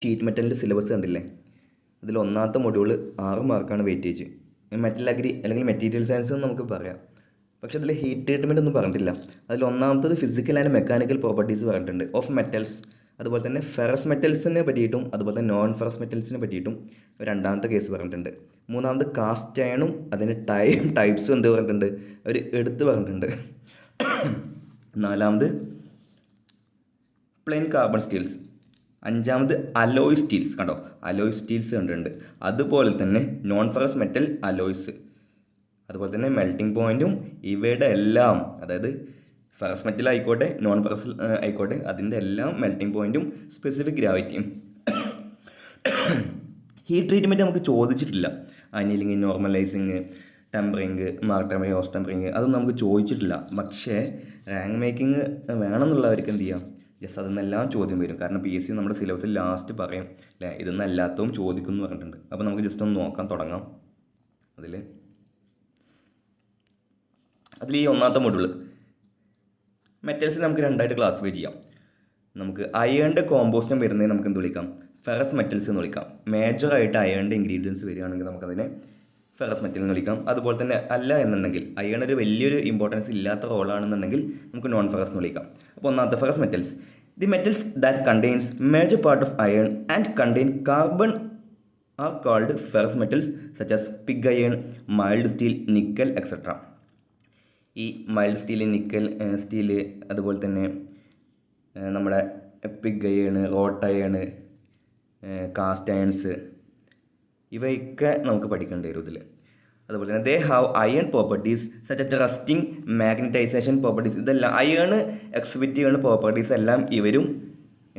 Sheet മെറ്റലിൻ്റെ syllabus കണ്ടില്ലേ? അതിൽ ഒന്നാമത്തെ മൊഡ്യൂൾ 6 മാർക്കാണ് വെയിറ്റേജ്. മെറ്റൽ അഗ്രി അല്ലെങ്കിൽ മെറ്റീരിയൽ സയൻസ് എന്ന് നമുക്ക് പറയാം. പക്ഷേ അതിൽ ഹീറ്റ് ട്രീറ്റ്മെൻ്റ് ഒന്നും പറഞ്ഞിട്ടില്ല. അതിൽ ഒന്നാമത്തത് ഫിസിക്കൽ ആൻഡ് മെക്കാനിക്കൽ പ്രോപ്പർട്ടീസ് പറഞ്ഞിട്ടുണ്ട് ഓഫ് മെറ്റൽസ്. അതുപോലെ തന്നെ ഫെറസ് മെറ്റൽസിനെ പറ്റിയിട്ടും അതുപോലെ തന്നെ നോൺ ഫെറസ് മെറ്റൽസിനെ പറ്റിയിട്ടും രണ്ടാമത്തെ കേസ് പറഞ്ഞിട്ടുണ്ട്. മൂന്നാമത് കാസ്റ്റ് അയണും അതിൻ്റെ ടൈപ്സും എന്ത് പറഞ്ഞിട്ടുണ്ട്, അവർ എടുത്ത് പറഞ്ഞിട്ടുണ്ട്. നാലാമത് പ്ലെയിൻ കാർബൺ സ്റ്റീൽസ്. അഞ്ചാമത് അലോയ് സ്റ്റീൽസ്. കണ്ടോ, അലോയ് സ്റ്റീൽസ് കണ്ടിട്ടുണ്ട്. അതുപോലെ തന്നെ നോൺ ഫെറസ് മെറ്റൽ അലോയ്സ്, അതുപോലെ തന്നെ മെൽറ്റിംഗ് പോയിൻറ്റും ഇവയുടെ എല്ലാം, അതായത് ഫെറസ് മെറ്റൽ ആയിക്കോട്ടെ നോൺ ഫെറസ് ആയിക്കോട്ടെ, അതിൻ്റെ എല്ലാം മെൽറ്റിംഗ് പോയിൻറ്റും സ്പെസിഫിക് ഗ്രാവിറ്റിയും. ഹീറ്റ് ട്രീറ്റ്മെൻറ്റ് നമുക്ക് ചോദിച്ചിട്ടില്ല. അനിലിങ്, നോർമലൈസിങ്, ടെമ്പറിങ്, മാർട്ടമേ, ഹോസ് ടെമ്പറിങ്, അതൊന്നും നമുക്ക് ചോദിച്ചിട്ടില്ല. പക്ഷേ റാങ്ക് മേക്കിംഗ് വേണമെന്നുള്ളവർക്ക് എന്ത് ചെയ്യാം, ജസ്റ്റ് അതിൽ ചോദ്യം വരും. കാരണം PSC നമ്മുടെ സിലബസിൽ ലാസ്റ്റ് പറയും അല്ലേ, ഇതൊന്നും അല്ലാത്തതും ചോദിക്കും എന്ന് പറഞ്ഞിട്ടുണ്ട്. അപ്പോൾ നമുക്ക് ജസ്റ്റ് ഒന്ന് നോക്കാൻ തുടങ്ങാം. അതിൽ ഈ ഒന്നാമത്തെ മൊഡ്യൂൾ മെറ്റൽസിൽ നമുക്ക് രണ്ടായിട്ട് ക്ലാസിഫൈ ചെയ്യാം. നമുക്ക് അയേണിൻ്റെ കോമ്പോസിറ്റും വരുന്നതിന് നമുക്ക് എന്ത് വിളിക്കാം, ഫെറസ് മെറ്റൽസ് എന്ന് വിളിക്കാം. മേജറായിട്ട് അയേണിൻ്റെ ഇൻഗ്രീഡിയൻസ് വരികയാണെങ്കിൽ നമുക്കതിനെ ഫെറസ് മെറ്റൽ എന്ന് വിളിക്കാം. അതുപോലെ തന്നെ അല്ല എന്നുണ്ടെങ്കിൽ അയേൺ ഒരു വലിയൊരു ഇമ്പോർട്ടൻസ് ഇല്ലാത്ത റോളാണെന്നുണ്ടെങ്കിൽ നമുക്ക് നോൺ ഫെറസ് എന്ന് വിളിക്കാം. അപ്പോൾ ഒന്നാമത്തെ ferrous metals. The metals that contains major part of iron and contain carbon are called ferrous metals such as pig iron, mild steel, nickel etcetera. ഈ മൈൽഡ് സ്റ്റീൽ, നിക്കൽ സ്റ്റീല്, അതുപോലെ തന്നെ നമ്മുടെ pig iron, wrought iron, cast irons, ഇവയൊക്കെ നമുക്ക് പഠിക്കേണ്ടി വരും ഇതിൽ. അതുപോലെ തന്നെ they have iron properties such as rusting, magnetisation properties. ഇതെല്ലാം അയൺ എക്സിബിറ്റ് ചെയ്യുന്ന പ്രോപ്പർട്ടീസ് എല്ലാം ഇവരും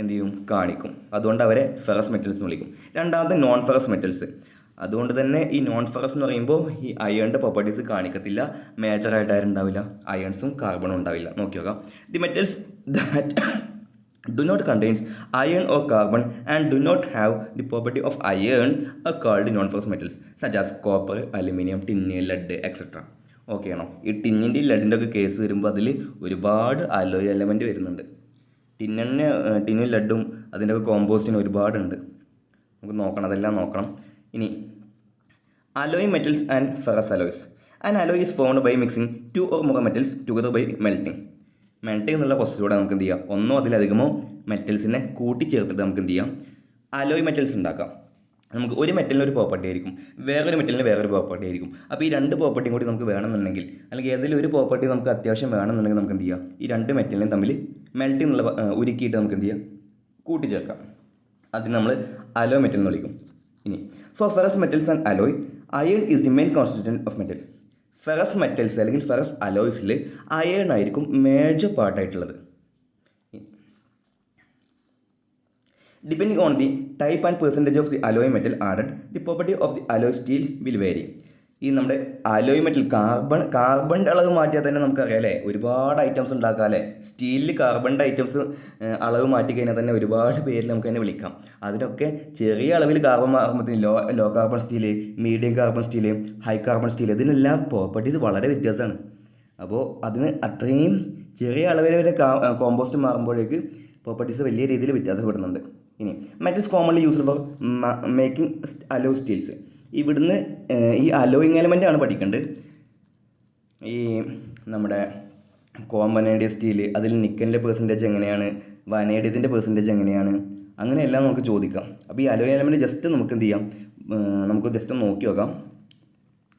എന്ത് ചെയ്യും, കാണിക്കും. അതുകൊണ്ട് അവരെ ഫെറസ് മെറ്റൽസ് എന്ന് വിളിക്കും. രണ്ടാമത്തെ നോൺ ഫെറസ് മെറ്റൽസ്. അതുകൊണ്ട് തന്നെ ഈ നോൺ ഫെറസ് എന്ന് പറയുമ്പോൾ ഈ അയേണിൻ്റെ പ്രോപ്പർട്ടീസ് കാണിക്കത്തില്ല. മേജറായിട്ട് ആരുണ്ടാവില്ല, അയൺസും കാർബണും ഉണ്ടാവില്ല. നോക്കി നോക്കാം. The metals that do not contains iron or carbon and do not have the property of iron are called non-ferrous metals such as copper, aluminum, tin, lead, etc. Okay ആണോ? ഈ ടിന്നിൻ്റെ ലെഡിൻ്റെ ഒക്കെ case വരുമ്പോൾ അതിൽ ഒരുപാട് alloy element വരുന്നുണ്ട്. ടിന്നും ലെഡും അതിൻ്റെ ഒക്കെ കോമ്പോസിറ്റിന് ഒരുപാടുണ്ട്. നമുക്ക് നോക്കണം, അതെല്ലാം നോക്കണം. ഇനി alloy metals and ferrous alloys. An alloy is formed by mixing 2 or more metals together by melting. Melting എന്നുള്ള പ്രോസസ്സിലൂടെ നമുക്ക് എന്ത് ചെയ്യാം, ഒന്നോ അതിലധികമോ മെറ്റൽസിനെ കൂട്ടിച്ചേർത്തിട്ട് നമുക്ക് എന്ത് ചെയ്യാം, അലോയ് മെറ്റൽസ് ഉണ്ടാക്കാം. നമുക്ക് ഒരു മെറ്റലിന് ഒരു പ്രോപ്പർട്ടി ആയിരിക്കും, വേറൊരു മെറ്റലിന് വേറൊരു പ്രോപ്പർട്ടി ആയിരിക്കും. അപ്പോൾ ഈ രണ്ട് പ്രോപ്പർട്ടിയും കൂടി നമുക്ക് വേണമെന്നുണ്ടെങ്കിൽ, അല്ലെങ്കിൽ ഏതെങ്കിലും ഒരു പ്രോപ്പർട്ടി നമുക്ക് അത്യാവശ്യം വേണമെന്നുണ്ടെങ്കിൽ നമുക്ക് എന്ത് ചെയ്യാം, ഈ രണ്ട് മെറ്റലിനെയും തമ്മിൽ മെൽറ്റിംഗ് എന്നുള്ള ഉരുക്കിയിട്ട് നമുക്ക് എന്ത് ചെയ്യാം, കൂട്ടിച്ചേർക്കാം. അതിന് നമ്മൾ അലോയ് മെറ്റൽ എന്ന് വിളിക്കും. ഇനി for ferrous metals and alloy, iron is the main constituent of metal. Ferrous metals അല്ലെങ്കിൽ ഫെറസ് അലോയ്സിൽ അയേൺ ആയിരിക്കും മേജർ പാർട്ടായിട്ടുള്ളത്. Depending on the type and percentage of the alloy metal added, the property of the alloy steel will vary. ഈ നമ്മുടെ alloy metal കാർബണിൻ്റെ അളവ് മാറ്റിയാൽ തന്നെ നമുക്കറിയാം അല്ലേ, ഒരുപാട് ഐറ്റംസ് ഉണ്ടാക്കാം അല്ലേ. സ്റ്റീലിൽ കാർബണിൻ്റെ ഐറ്റംസ് അളവ് മാറ്റി കഴിഞ്ഞാൽ തന്നെ ഒരുപാട് പേരിൽ നമുക്ക് തന്നെ വിളിക്കാം. അതിനൊക്കെ ചെറിയ അളവിൽ കാർബൺ മാറുമ്പോഴത്തേന് low carbon steel, medium carbon steel, high carbon steel, ഇതിനെല്ലാം പ്രോപ്പർട്ടീസ് വളരെ വ്യത്യാസമാണ്. അപ്പോൾ അതിന് അത്രയും ചെറിയ അളവിൽ വരെ കോമ്പോസ്റ്റ് മാറുമ്പോഴേക്ക് പ്രോപ്പർട്ടീസ് വലിയ രീതിയിൽ വ്യത്യാസപ്പെടുന്നുണ്ട്. ഇനി metals commonly used for making alloy steels. ഇവിടുന്ന് ഈ അലോയിങ് എലമെൻ്റ് ആണ് പഠിക്കേണ്ടത്. ഈ നമ്മുടെ കോമ്പനേഡിയം സ്റ്റീൽ, അതിൽ നിക്കലിൻ്റെ പെർസെൻറ്റേജ് എങ്ങനെയാണ്, വനേഡിയത്തിൻ്റെ പെർസെൻറ്റേജ് എങ്ങനെയാണ്, അങ്ങനെയെല്ലാം നമുക്ക് ചോദിക്കാം. അപ്പോൾ ഈ അലോയ് എലമെൻറ്റ് ജസ്റ്റ് നമുക്ക് എന്ത് ചെയ്യാം, നമുക്ക് ജസ്റ്റ് നോക്കി നോക്കാം.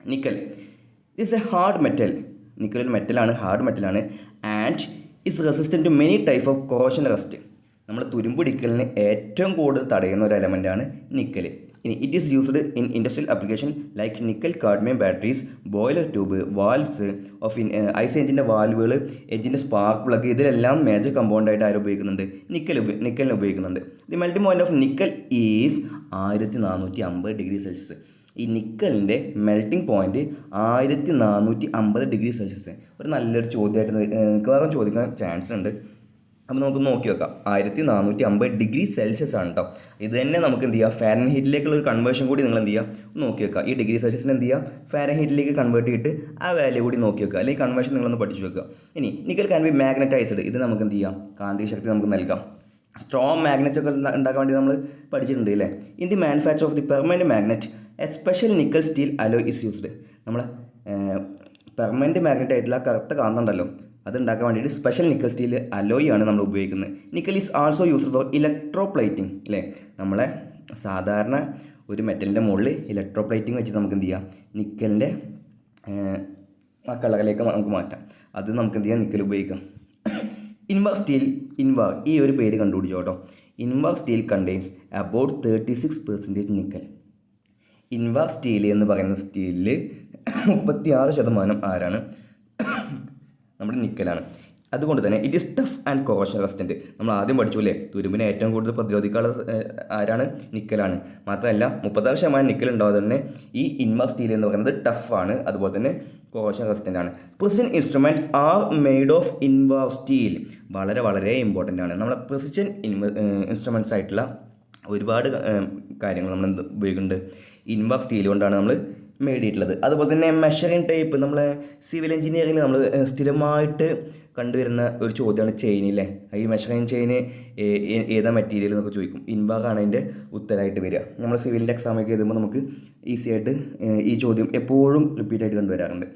Nickel is a hard metal. Nickel ഒരു മെറ്റലാണ്, ഹാർഡ് മെറ്റലാണ്. And is resistant to many type of corrosion rust. നമ്മൾ തുരുമ്പുടിക്കലിന് ഏറ്റവും കൂടുതൽ തടയുന്ന ഒരു എലമെൻ്റാണ് നിക്കൽ. ഇനി it is used in industrial application like nickel cadmium batteries, boiler tube, valves of IC എഞ്ചിൻ്റെ വാൽവുകൾ, എഞ്ചിൻ്റെ സ്പാർക്ക് പ്ലഗ്, ഇതിലെല്ലാം മേജർ കമ്പൗണ്ടായിട്ട് ആരും ഉപയോഗിക്കുന്നുണ്ട്, നിക്കലിനെ ഉപയോഗിക്കുന്നുണ്ട്. The melting point of nickel is 1450 degree Celsius. ഈ നിക്കലിൻ്റെ മെൽറ്റിംഗ് പോയിൻറ്റ് 1450 ഡിഗ്രി സെൽഷ്യസ്. ഒരു നല്ലൊരു ചോദ്യമായിട്ട് മിക്കവാറും ചോദിക്കാൻ ചാൻസ് ഉണ്ട്. അപ്പോൾ നമുക്ക് നോക്കി വെക്കാം. 1450 ഡിഗ്രി സെൽഷ്യസ് ആണ് കേട്ടോ. ഇത് തന്നെ നമുക്ക് എന്ത് ചെയ്യുക, ഫാരൻഹീറ്റിലേക്കുള്ള ഒരു കൺവേർഷൻ കൂടി നിങ്ങൾ എന്ത് ചെയ്യുക, നോക്കി വെക്കുക. ഈ ഡിഗ്രി സെൽഷ്യസിന് എന്ത് ചെയ്യുക, ഫാരൻഹീറ്റിലേക്ക് കൺവേർട്ട് ചെയ്തിട്ട് ആ വാല്യൂ കൂടി നോക്കി വെക്കുക, അല്ലെങ്കിൽ കൺവേർഷൻ നിങ്ങളൊന്ന് പഠിച്ചു വെക്കുക. ഇനി നിക്കൽ ക്യാൻ ബി മാഗ്നറ്റൈസ്ഡ്. ഇത് നമുക്ക് എന്ത് ചെയ്യാം, കാന്തിക ശക്തി നമുക്ക് നൽകാം. സ്ട്രോങ് മാഗ്നറ്റ് ഒക്കെ ഉണ്ടാക്കാൻ വേണ്ടി നമ്മൾ പഠിച്ചിട്ടുണ്ട് അല്ലേ. In the manufacture of the permanent magnet A special nickel steel alloy is used. നമ്മൾ പെർമനൻറ്റ് മാഗ്നറ്റ് ആയിട്ടുള്ള കറുത്ത കാന്തണ്ടല്ലോ, അത് ഉണ്ടാക്കാൻ വേണ്ടിയിട്ട് സ്പെഷ്യൽ നിക്കൽ സ്റ്റീൽ അലോയ് ആണ് നമ്മൾ ഉപയോഗിക്കുന്നത്. Nickel is also used for electroplating അല്ലേ. നമ്മളെ സാധാരണ ഒരു മെറ്റലിൻ്റെ മുകളിൽ ഇലക്ട്രോപ്ലേറ്റിംഗ് വെച്ചിട്ട് നമുക്ക് എന്ത് ചെയ്യാം, നിക്കലിൻ്റെ ആ കളറിലേക്ക് നമുക്ക് മാറ്റാം. അത് നമുക്ക് എന്ത് ചെയ്യാം, നിക്കൽ ഉപയോഗിക്കാം. ഇൻവാർ സ്റ്റീൽ, ഇൻവാർ ഈ ഒരു പേര് കണ്ടുപിടിച്ചോ കേട്ടോ. Invar steel contains about 36% nickel. Invar steel എന്ന് പറയുന്ന സ്റ്റീലിൽ 36% ആരാണ്, നമ്മുടെ നിക്കലാണ്. അതുകൊണ്ട് തന്നെ it is tough and corrosion resistant. നമ്മൾ ആദ്യം പഠിച്ചു അല്ലേ, തുരുമ്പിനെ ഏറ്റവും കൂടുതൽ പ്രതിരോധിക്കാനുള്ള ആരാണ്, നിക്കലാണ്. മാത്രമല്ല 36% നിക്കൽ ഉണ്ടാവാതെ തന്നെ ഈ ഇൻവാർ സ്റ്റീൽ എന്ന് പറയുന്നത് ടഫാണ്, അതുപോലെ തന്നെ കൊറോഷൻ റെസിസ്റ്റൻ്റ് ആണ്. Precision instrument R made of invar steel. വളരെ വളരെ ഇമ്പോർട്ടൻ്റ് ആണ്. നമ്മളെ പ്രിസിഷൻ ഇൻസ്ട്രുമെൻറ്റ്സ് ആയിട്ടുള്ള ഒരുപാട് കാര്യങ്ങൾ നമ്മൾ ഉപയോഗിക്കുന്നുണ്ട്. ഇൻവാർ സ്റ്റീൽ കൊണ്ടാണ് നമ്മൾ മേടിയിട്ടുള്ളത്. അതുപോലെ തന്നെ മെഷറിംഗ് ടൈപ്പ്, നമ്മളെ സിവിൽ എഞ്ചിനീയറിംഗിൽ നമ്മൾ സ്ഥിരമായിട്ട് കണ്ടുവരുന്ന ഒരു ചോദ്യമാണ് ചെയിനില്ലേ. ഈ മെഷറിംഗ് ചെയിന് ഏതാ മെറ്റീരിയൽ എന്നൊക്കെ ചോദിക്കും. ഇൻവാറാണ് അതിൻ്റെ ഉത്തരമായിട്ട് വരിക. നമ്മൾ സിവിലിൻ്റെ എക്സാമൊക്കെ എഴുതുമ്പോൾ നമുക്ക് ഈസി ആയിട്ട് ഈ ചോദ്യം എപ്പോഴും റിപ്പീറ്റ് ആയിട്ട് കണ്ടുവരാറുണ്ട്.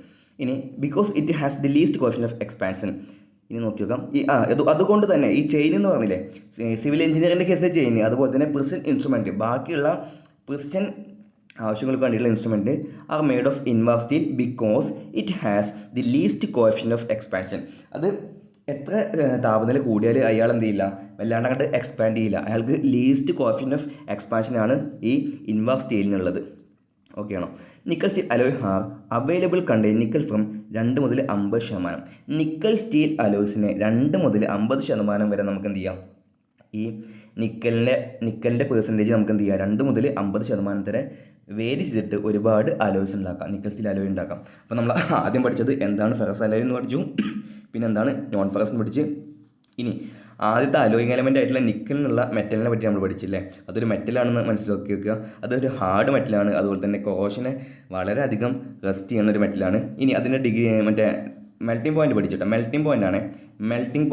ഇനി because it has the least കോഫിഷൻ of expansion. ഇനി നോക്കി നോക്കാം. അതുകൊണ്ട് തന്നെ ഈ ചെയിൻ എന്ന് പറഞ്ഞില്ലേ, സിവിൽ എഞ്ചിനീയറിൻ്റെ കേസ് ചെയിൻ, അതുപോലെ തന്നെ പ്രിസിഷൻ ഇൻസ്ട്രുമെൻറ്റ്, ബാക്കിയുള്ള പ്രിസിഷൻ ആവശ്യങ്ങൾക്ക് വേണ്ടിയുള്ള instrument R made of invar steel because it has the least coefficient of expansion. അത് എത്ര താപനില കൂടിയാൽ അയാൾ എന്ത് ചെയ്യില്ല, വല്ലാണ്ട് അങ്ങോട്ട് എക്സ്പാൻഡ് ചെയ്യില്ല. അയാൾക്ക് ലീസ്റ്റ് കോഎഫിഷ്യൻ ഓഫ് എക്സ്പാൻഷനാണ് ഈ ഇൻവാർ സ്റ്റീലിനുള്ളത്. ഓക്കെ ആണോ. Nickel steel alloy are available contain nickel from 2 മുതൽ 50%. നിക്കൽ സ്റ്റീൽ അലോയ്സിനെ 2 മുതൽ 50% വരെ നമുക്ക് എന്ത് ചെയ്യാം, ഈ നിക്കലിൻ്റെ പെർസെൻറ്റേജ് നമുക്ക് എന്ത് ചെയ്യാം, 2 മുതൽ 50% വരെ വേരി ചെയ്തിട്ട് ഒരുപാട് അലോയ്സ് ഉണ്ടാക്കാം, നിക്കൽ സ്റ്റീൽ അലോയ് ഉണ്ടാക്കാം. അപ്പോൾ നമ്മൾ ആദ്യം പഠിച്ചത് എന്താണ് ഫെറസ് അലോയ് എന്ന് പഠിച്ചു, പിന്നെ എന്താണ് നോൺ ഫെറസ് എന്ന് പഠിച്ച്. ഇനി ആദ്യത്തെ അലോയിങ് എലമെൻ്റ് ആയിട്ടുള്ള നിക്കലിനുള്ള മെറ്റലിനെ പറ്റി നമ്മൾ പഠിച്ചില്ലേ. അതൊരു മെറ്റലാണെന്ന് മനസ്സിലാക്കി വെക്കുക. അതൊരു ഹാർഡ് മെറ്റലാണ്, അതുപോലെ തന്നെ കൊറോഷനെ വളരെയധികം റെസ്റ്റ് ചെയ്യുന്ന ഒരു മെറ്റലാണ്. ഇനി അതിൻ്റെ മറ്റേ മെൽറ്റിംഗ് പോയിന്റ് പഠിച്ചിട്ടോ. മെൽറ്റിംഗ്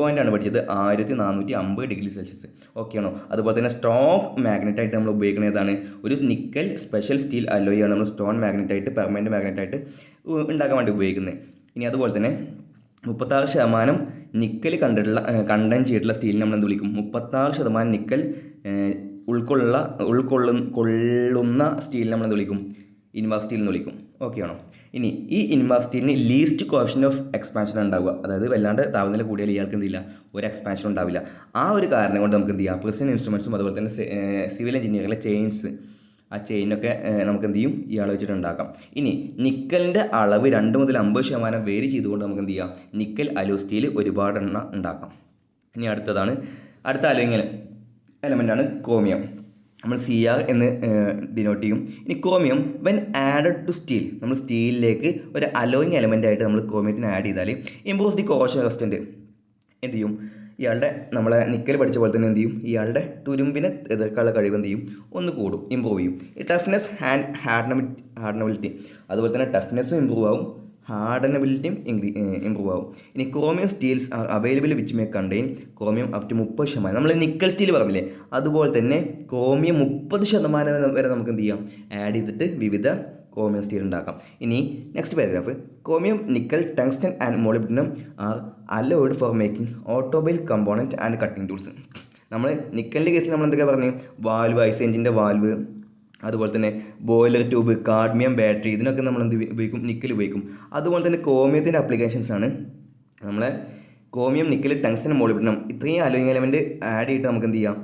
പോയിൻ്റാണ് പഠിച്ചത് 1450°C. ഓക്കെ ആണോ. അതുപോലെ തന്നെ സ്ട്രോങ് മാഗ്നറ്റായിട്ട് നമ്മൾ ഉപയോഗിക്കുന്നതാണ് ഒരു നിക്കൽ സ്പെഷ്യൽ സ്റ്റീൽ അലോയ് ആണ് നമ്മൾ സ്ട്രോങ് മാഗ്നറ്റായിട്ട് പെർമനൻറ്റ് മാഗ്നറ്റായിട്ട് ഉണ്ടാക്കാൻ വേണ്ടി ഉപയോഗിക്കുന്നത്. ഇനി അതുപോലെ തന്നെ 36% നിക്കൽ കണ്ടന്റ് ചെയ്തിട്ടുള്ള സ്റ്റീലിന് നമ്മൾ എന്ത് വിളിക്കും, 36% നിക്കൽ ഉൾക്കൊള്ളുന്ന സ്റ്റീലിന് നമ്മൾ എന്ത് വിളിക്കും, ഇൻവാർ സ്റ്റീൽ എന്ന് വിളിക്കും. ഓക്കെ ആണോ. ഇനി ഈ ഇൻവാർ സ്റ്റീലിന് ലീസ്റ്റ് കോഎഫിഷ്യൻ ഓഫ് എക്സ്പാൻഷൻ ഉണ്ടാവുക. അതായത് വല്ലാണ്ട് താപനില കൂടിയാൽ ഇയാൾക്ക് എന്തില്ല, ഒരു എക്സ്പാൻഷൻ ഉണ്ടാവില്ല. ആ ഒരു കാരണം കൊണ്ട് നമുക്ക് എന്ത് ചെയ്യാം, പ്രിസിഷൻ ഇൻസ്ട്രുമെൻറ്റ്സും അതുപോലെ തന്നെ സിവിൽ എഞ്ചിനീയറിംഗിലെ ചെയിൻസ്, ആ ചെയിനൊക്കെ നമുക്ക് എന്ത് ചെയ്യും, ഇയാൾ വെച്ചിട്ട് ഉണ്ടാക്കാം. ഇനി നിക്കലിൻ്റെ അളവ് 2 മുതൽ 50% വേരി ചെയ്തുകൊണ്ട് നമുക്ക് എന്ത് ചെയ്യാം, നിക്കൽ അലോയ് സ്റ്റീൽ ഒരുപാട് എണ്ണം ഉണ്ടാക്കാം. ഇനി അടുത്ത അലോയിങ് എലമെൻ്റാണ് ക്രോമിയം. നമ്മൾ CR എന്ന് ഡിനോട്ട് ചെയ്യും. ഇനി chromium when added to steel, നമ്മൾ സ്റ്റീലിലേക്ക് ഒരു അലോയിങ് എലമെൻ്റ് ആയിട്ട് നമ്മൾ ക്രോമിയത്തിന് ആഡ് ചെയ്താൽ ഇംപ്രൂവ്സ് ദി കൊറോഷൻ റെസിസ്റ്റൻറ്റ് എന്ത് ചെയ്യും, ഇയാളുടെ നമ്മളെ നിക്കൽ പഠിച്ച പോലെ തന്നെ എന്ത് ചെയ്യും, ഇയാളുടെ തുരുമ്പിനെ എതിർക്കാനുള്ള കഴിവ് എന്ത് ചെയ്യും, ഒന്ന് കൂടും, ഇമ്പ്രൂവ് ചെയ്യും. ഈ ടഫ്നെസ് ആൻഡ് ഹാർഡനബിലിറ്റി, അതുപോലെ തന്നെ ടഫ്നെസ്സും ഇമ്പ്രൂവ് ആവും, ഹാർഡനബിലിറ്റിയും ഇമ്പ്രൂവ് ആവും. ഇനി chromium steels are available which may contain chromium up to 30%. നമ്മൾ നിക്കൽ സ്റ്റീൽ പറഞ്ഞില്ലേ, അതുപോലെ തന്നെ ക്രോമിയം 30% വരെ നമുക്ക് എന്ത് ചെയ്യാം, ആഡ് ചെയ്തിട്ട് വിവിധ ക്രോമിയം സ്റ്റീൽ ഉണ്ടാക്കാം. ഇനി next paragraph, chromium nickel tungsten and molybdenum are alloyed for making automobile component and cutting tools. നമ്മൾ നിക്കലിൻ്റെ കേസിൽ നമ്മൾ എന്തൊക്കെയാണ് പറഞ്ഞത്, വാൽവ്, ഐസ് എഞ്ചിൻ്റെ വാൽവ്, അതുപോലെ തന്നെ ബോയിലർ ട്യൂബ്, കാഡ്മിയം ബാറ്ററി, ഇതിനൊക്കെ നമ്മൾ എന്ത് ഉപയോഗിക്കും, നിക്കൽ ഉപയോഗിക്കും. അതുപോലെ തന്നെ ക്രോമിയത്തിൻ്റെ ആപ്ലിക്കേഷൻസാണ് നമ്മളെ ക്രോമിയം, നിക്കൽ, ടങ്സ്റ്റൺ, മോളിബ്ഡിനം ഇത്രയും അലോയിങ് എലമെൻറ്റ് ആഡ് ചെയ്തിട്ട് നമുക്ക് എന്ത് ചെയ്യാം,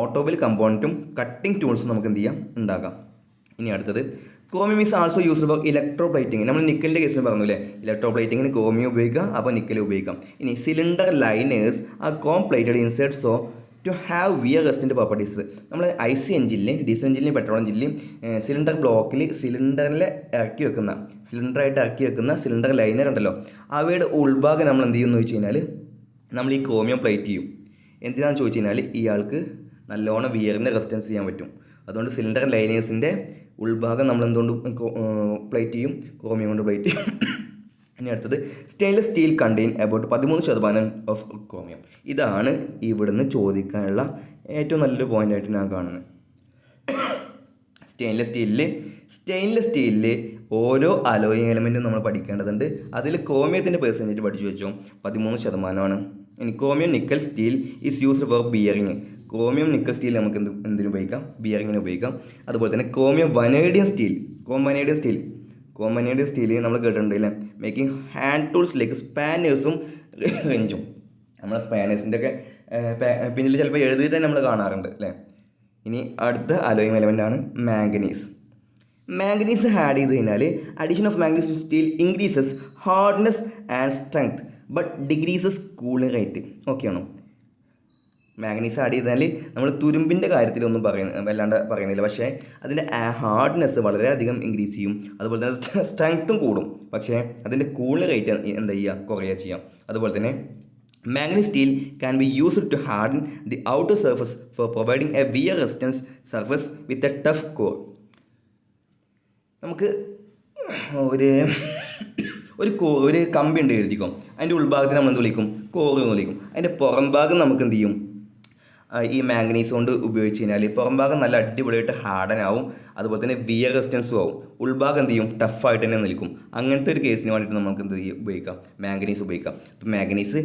ഓട്ടോമൊബൈൽ കമ്പോണൻറ്റും കട്ടിംഗ് ടൂൾസും നമുക്ക് എന്ത് ചെയ്യാം, ഉണ്ടാക്കാം. ഇനി അടുത്തത്, chromium is also used for electroplating. നമ്മൾ നിക്കലിൻ്റെ കേസിൽ പറഞ്ഞു അല്ലേ, ഇലക്ട്രോപ്ലേറ്റിങ്ങിന് ക്രോമിയം ഉപയോഗിക്കാം, അപ്പോൾ നിക്കൽ ഉപയോഗിക്കാം. ഇനി cylinder liners are chrome plated inside so to have wear resistant properties. നമ്മൾ IC എഞ്ചിനിൽ, ഡീസൽ എഞ്ചിനിലും പെട്രോൾ എഞ്ചിനിലും സിലിണ്ടർ ബ്ലോക്കിൽ സിലിണ്ടറായിട്ട് ഇറക്കി വെക്കുന്ന സിലിണ്ടർ ലൈനർ ഉണ്ടല്ലോ, അവയുടെ ഉൾഭാഗം നമ്മൾ എന്ത് ചെയ്യുമെന്ന് ചോദിച്ചു കഴിഞ്ഞാൽ നമ്മൾ ഈ ക്രോമിയം പ്ലേറ്റ് ചെയ്യും. എന്തിനാണെന്ന് ചോദിച്ചു കഴിഞ്ഞാൽ ഇയാൾക്ക് നല്ലോണം വിയറിനെ റെസിസ്റ്റൻസ് ചെയ്യാൻ പറ്റും. അതുകൊണ്ട് സിലിണ്ടർ ലൈനേഴ്സിൻ്റെ ഉൾഭാഗം നമ്മൾ എന്തുകൊണ്ട് പ്ലേറ്റ് ചെയ്യും, ക്രോമിയം കൊണ്ട് പ്ലേറ്റ് ചെയ്യും. ഇനി അടുത്തത് stainless steel contain about 13% of chromium. ഇതാണ് ഇവിടുന്ന് ചോദിക്കാനുള്ള ഏറ്റവും നല്ലൊരു പോയിൻ്റായിട്ട് ഞാൻ കാണുന്നത്. സ്റ്റെയിൻലെസ് സ്റ്റീലിൽ ഓരോ അലോയിങ് എലമെൻറ്റും നമ്മൾ പഠിക്കേണ്ടതുണ്ട്. അതിൽ ക്രോമിയത്തിൻ്റെ പെർസെൻറ്റേജ് പഠിച്ചു വെച്ചോ 13%. ഇനി chromium nickel steel is used four bearing. Chromium nickel steel നമുക്ക് എന്തിനു ഉപയോഗിക്കാം? ബിയറിങ്ങിന് ഉപയോഗിക്കാം. അതുപോലെ തന്നെ ക്രോമിയം വനേഡിയം സ്റ്റീൽ നമ്മൾ കേട്ടിട്ടുണ്ട് അല്ലേ? മേക്കിംഗ് ഹാൻഡ് ടൂൾസ് ലൈക്ക് സ്പാനേഴ്സും റെഞ്ചും. നമ്മളെ സ്പാനേഴ്സിൻ്റെ ഒക്കെ പിന്നിൽ ചിലപ്പോൾ എഴുതിയിട്ട് തന്നെ നമ്മൾ കാണാറുണ്ട് അല്ലേ? ഇനി അടുത്ത അലോയിങ് എലമെൻ്റാണ് മാംഗനീസ്. മാംഗനീസ് ആഡ് ചെയ്ത് കഴിഞ്ഞാൽ addition of manganese to steel increases hardness and strength but decreases cooling rate. Okay ആണോ? മാംഗനീസ് ആഡ് ചെയ്താൽ നമ്മൾ തുരുമ്പിൻ്റെ കാര്യത്തിലൊന്നും വല്ലാണ്ട് പറയുന്നില്ല, പക്ഷേ അതിൻ്റെ ഹാർഡ്നെസ് വളരെയധികം ഇൻക്രീസ് ചെയ്യും. അതുപോലെ തന്നെ സ്ട്രെങ്ത്തും കൂടും, പക്ഷേ അതിൻ്റെ കൂളിംഗ് റേറ്റ് എന്താ ചെയ്യുക? കുറയുക ചെയ്യാം. അതുപോലെ തന്നെ manganese steel can be used to harden the outer surface for providing a wear resistance surface with a tough core. നമുക്ക് ഒരു കമ്പി ഉണ്ട് എഴുതിക്കോ. അതിൻ്റെ ഉൾഭാഗത്തിന് നമ്മൾ എന്ത് വിളിക്കും? കോർ എന്ന് വിളിക്കും. അതിൻ്റെ പുറം ഭാഗം നമുക്ക് എന്ത് ചെയ്യും? ഈ മാംഗനീസ് കൊണ്ട് ഉപയോഗിച്ച് കഴിഞ്ഞാൽ പുറം ഭാഗം നല്ല അടിപൊളിയായിട്ട് ഹാർഡനാവും, അതുപോലെ തന്നെ വിയർ റെസിസ്റ്റൻസും ആവും. ഉൾഭാഗം എന്ത് ചെയ്യും? ടഫായിട്ട് തന്നെ നിൽക്കും. അങ്ങനത്തെ ഒരു കേസിന് വേണ്ടിയിട്ട് നമുക്ക് എന്ത് ഉപയോഗിക്കാം? മാംഗനീസ് ഉപയോഗിക്കാം. അപ്പോൾ മാംഗനീസ്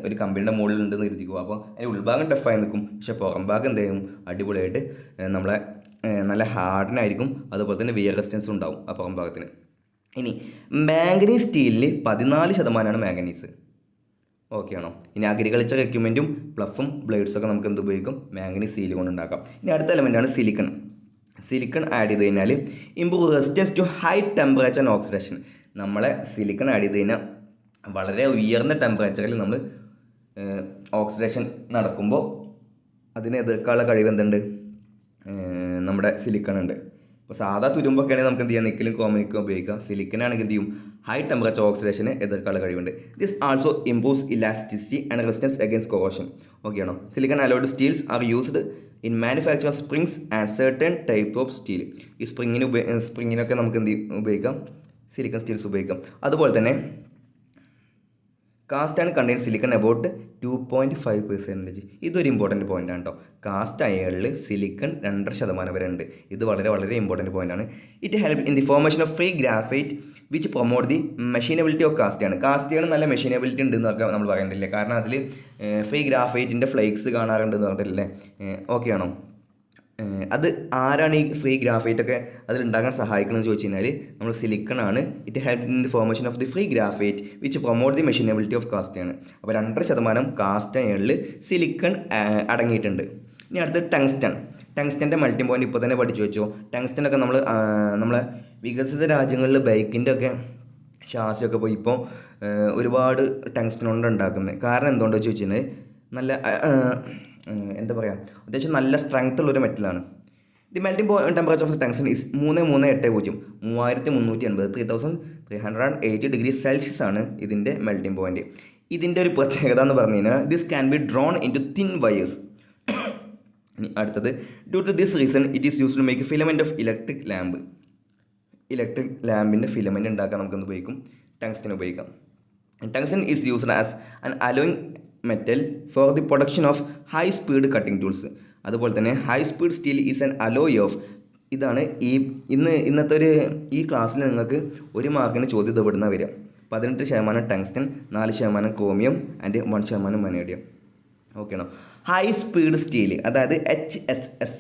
ഒരു കമ്പിയുടെ മുകളിൽ ഉണ്ടെന്ന് കരുതിക്കുക. അപ്പോൾ അതിൻ്റെ ഉൾഭാഗം ടഫായി നിൽക്കും, പക്ഷേ പുറം ഭാഗം എന്ത് ചെയ്യും? അടിപൊളിയായിട്ട് നമ്മളെ നല്ല ഹാർഡനായിരിക്കും. അതുപോലെ തന്നെ വിയർ റെസിസ്റ്റൻസും ഉണ്ടാവും ആ പുറം ഭാഗത്തിന്. ഇനി മാംഗനീസ് സ്റ്റീലിൽ 14% മാംഗനീസ്. ഓക്കെ ആണോ? ഇനി അഗ്രികൾച്ചർ എക്യുപ്മെൻറ്റും പ്ലഫും ബ്ലേഡ്സൊക്കെ നമുക്ക് എന്ത് ഉപയോഗിക്കും? മാംഗനീസ് സ്റ്റീൽ കൊണ്ട് ഉണ്ടാക്കാം. ഇനി അടുത്ത എലമെൻ്റാണ് സിലിക്കൺ ആഡ് ചെയ്ത് കഴിഞ്ഞാൽ improve resistance to high temperature and oxidation. നമ്മളെ സിലിക്കൺ ആഡ് ചെയ്ത് കഴിഞ്ഞാൽ വളരെ ഉയർന്ന ടെമ്പറേച്ചറിൽ നമ്മൾ ഓക്സിഡേഷൻ നടക്കുമ്പോൾ അതിനെ എതിർക്കാനുള്ള കഴിവ് എന്തുണ്ട്? നമ്മുടെ സിലിക്കൺ ഉണ്ട്. ഇപ്പോൾ സാധാ തുരുമ്പൊക്കെ ആണെങ്കിൽ നമുക്ക് എന്ത് ചെയ്യാം? നിക്കലും ക്രോമിനിക്കും ഉപയോഗിക്കാം. സിലിക്കനാണെങ്കിൽ എന്ത് ചെയ്യും? ഹൈ ടെമ്പറേച്ചർ ഓക്സിഡേഷന് എതിർക്കാനുള്ള കഴിവുണ്ട്. This also improves elasticity and resistance against corrosion. Okay ആണോ? Silicon alloyed steels are used in manufacture of springs and certain type of steel. ഈ സ്പ്രിങ്ങിനൊക്കെ നമുക്ക് എന്ത് ഉപയോഗിക്കാം? സിലിക്കൺ സ്റ്റീൽസ് ഉപയോഗിക്കാം. അതുപോലെ തന്നെ cast and contain silicon about 2.5%. ഇതൊരു ഇമ്പോർട്ടൻറ്റ് പോയിൻ്റാണ് കേട്ടോ. കാസ്റ്റ് അയണിൽ സിലിക്കൺ 2% വരെ ഉണ്ട്. ഇത് വളരെ വളരെ ഇമ്പോർട്ടൻറ്റ് പോയിൻ്റാണ്. It help in the formation of free graphite which promote the machinability of cast. Cast ആണ് നല്ല മെഷീനബിലിറ്റി ഉണ്ട് എന്നൊക്കെ നമ്മൾ പറയണ്ടില്ലേ? കാരണം അതിൽ ഫ്രീ ഗ്രാഫൈറ്റിൻ്റെ ഫ്ലേക്സ് കാണാറുണ്ട് എന്ന് പറഞ്ഞിട്ടില്ലേ? ഓക്കെ ആണോ? അത് ആരാണ് ഈ ഫ്രീ ഗ്രാഫൈറ്റൊക്കെ അതിലുണ്ടാകാൻ സഹായിക്കണമെന്ന് ചോദിച്ചു കഴിഞ്ഞാൽ നമ്മൾ സിലിക്കൺ ആണ്. It help in the formation of the free graphite which promote the machinability of cast ആണ്. അപ്പോൾ 2% കാസ്റ്റ് അയണിൽ സിലിക്കൺ അടങ്ങിയിട്ടുണ്ട്. ഇനി അടുത്ത് ടങ്സ്റ്റൻ്റെ മെൽറ്റിംഗ് പോയിന്റ് ഇപ്പോൾ തന്നെ പഠിച്ചു വെച്ചോ. ടങ്സ്റ്റനൊക്കെ നമ്മളെ വികസിത രാജ്യങ്ങളിൽ ബൈക്കിൻ്റെ ഒക്കെ ശാസ്യമൊക്കെ പോയി ഇപ്പോൾ ഒരുപാട് ടങ്സ്റ്റൻ കൊണ്ട് ഉണ്ടാക്കുന്നത്. കാരണം എന്തുകൊണ്ടെന്ന് ചോദിച്ചു കഴിഞ്ഞാൽ നല്ല എന്താ പറയുക, അത്യാവശ്യം നല്ല സ്ട്രെങ്ത് ഉള്ളൊരു മെറ്റലാണ്. The melting temperature of tungsten is 3380 3380 degree Celsius ആണ് ഇതിൻ്റെ മെൽറ്റിംഗ് പോയിൻറ്റ്. ഇതിൻ്റെ ഒരു പ്രത്യേകത എന്ന് പറഞ്ഞു കഴിഞ്ഞാൽ this can be drawn in to thin wires. അടുത്തത് due to this reason it is use to make filament of electric ലാമ്പിൻ്റെ ഫിലമെൻറ്റ് ഉണ്ടാക്കാൻ നമുക്കൊന്ന് ഉപയോഗിക്കും? ടങ്സ്റ്റൻ ഉപയോഗിക്കാം. Tungsten is used as an alloying metal for the production of high speed cutting tools. അതുപോലെ തന്നെ high speed steel is an alloy of. ഇതാണ് ഇന്നത്തെ ഈ ക്ലാസ്സിൽ നിങ്ങൾക്ക് 1 മാർക്കിന് ചോദ്യം ഇവിടുന്ന വരിക. 18% tungsten, 4% chromium and 1% vanadium. Okay ആണോ? ഹൈ സ്പീഡ് സ്റ്റീൽ അതായത് HSS,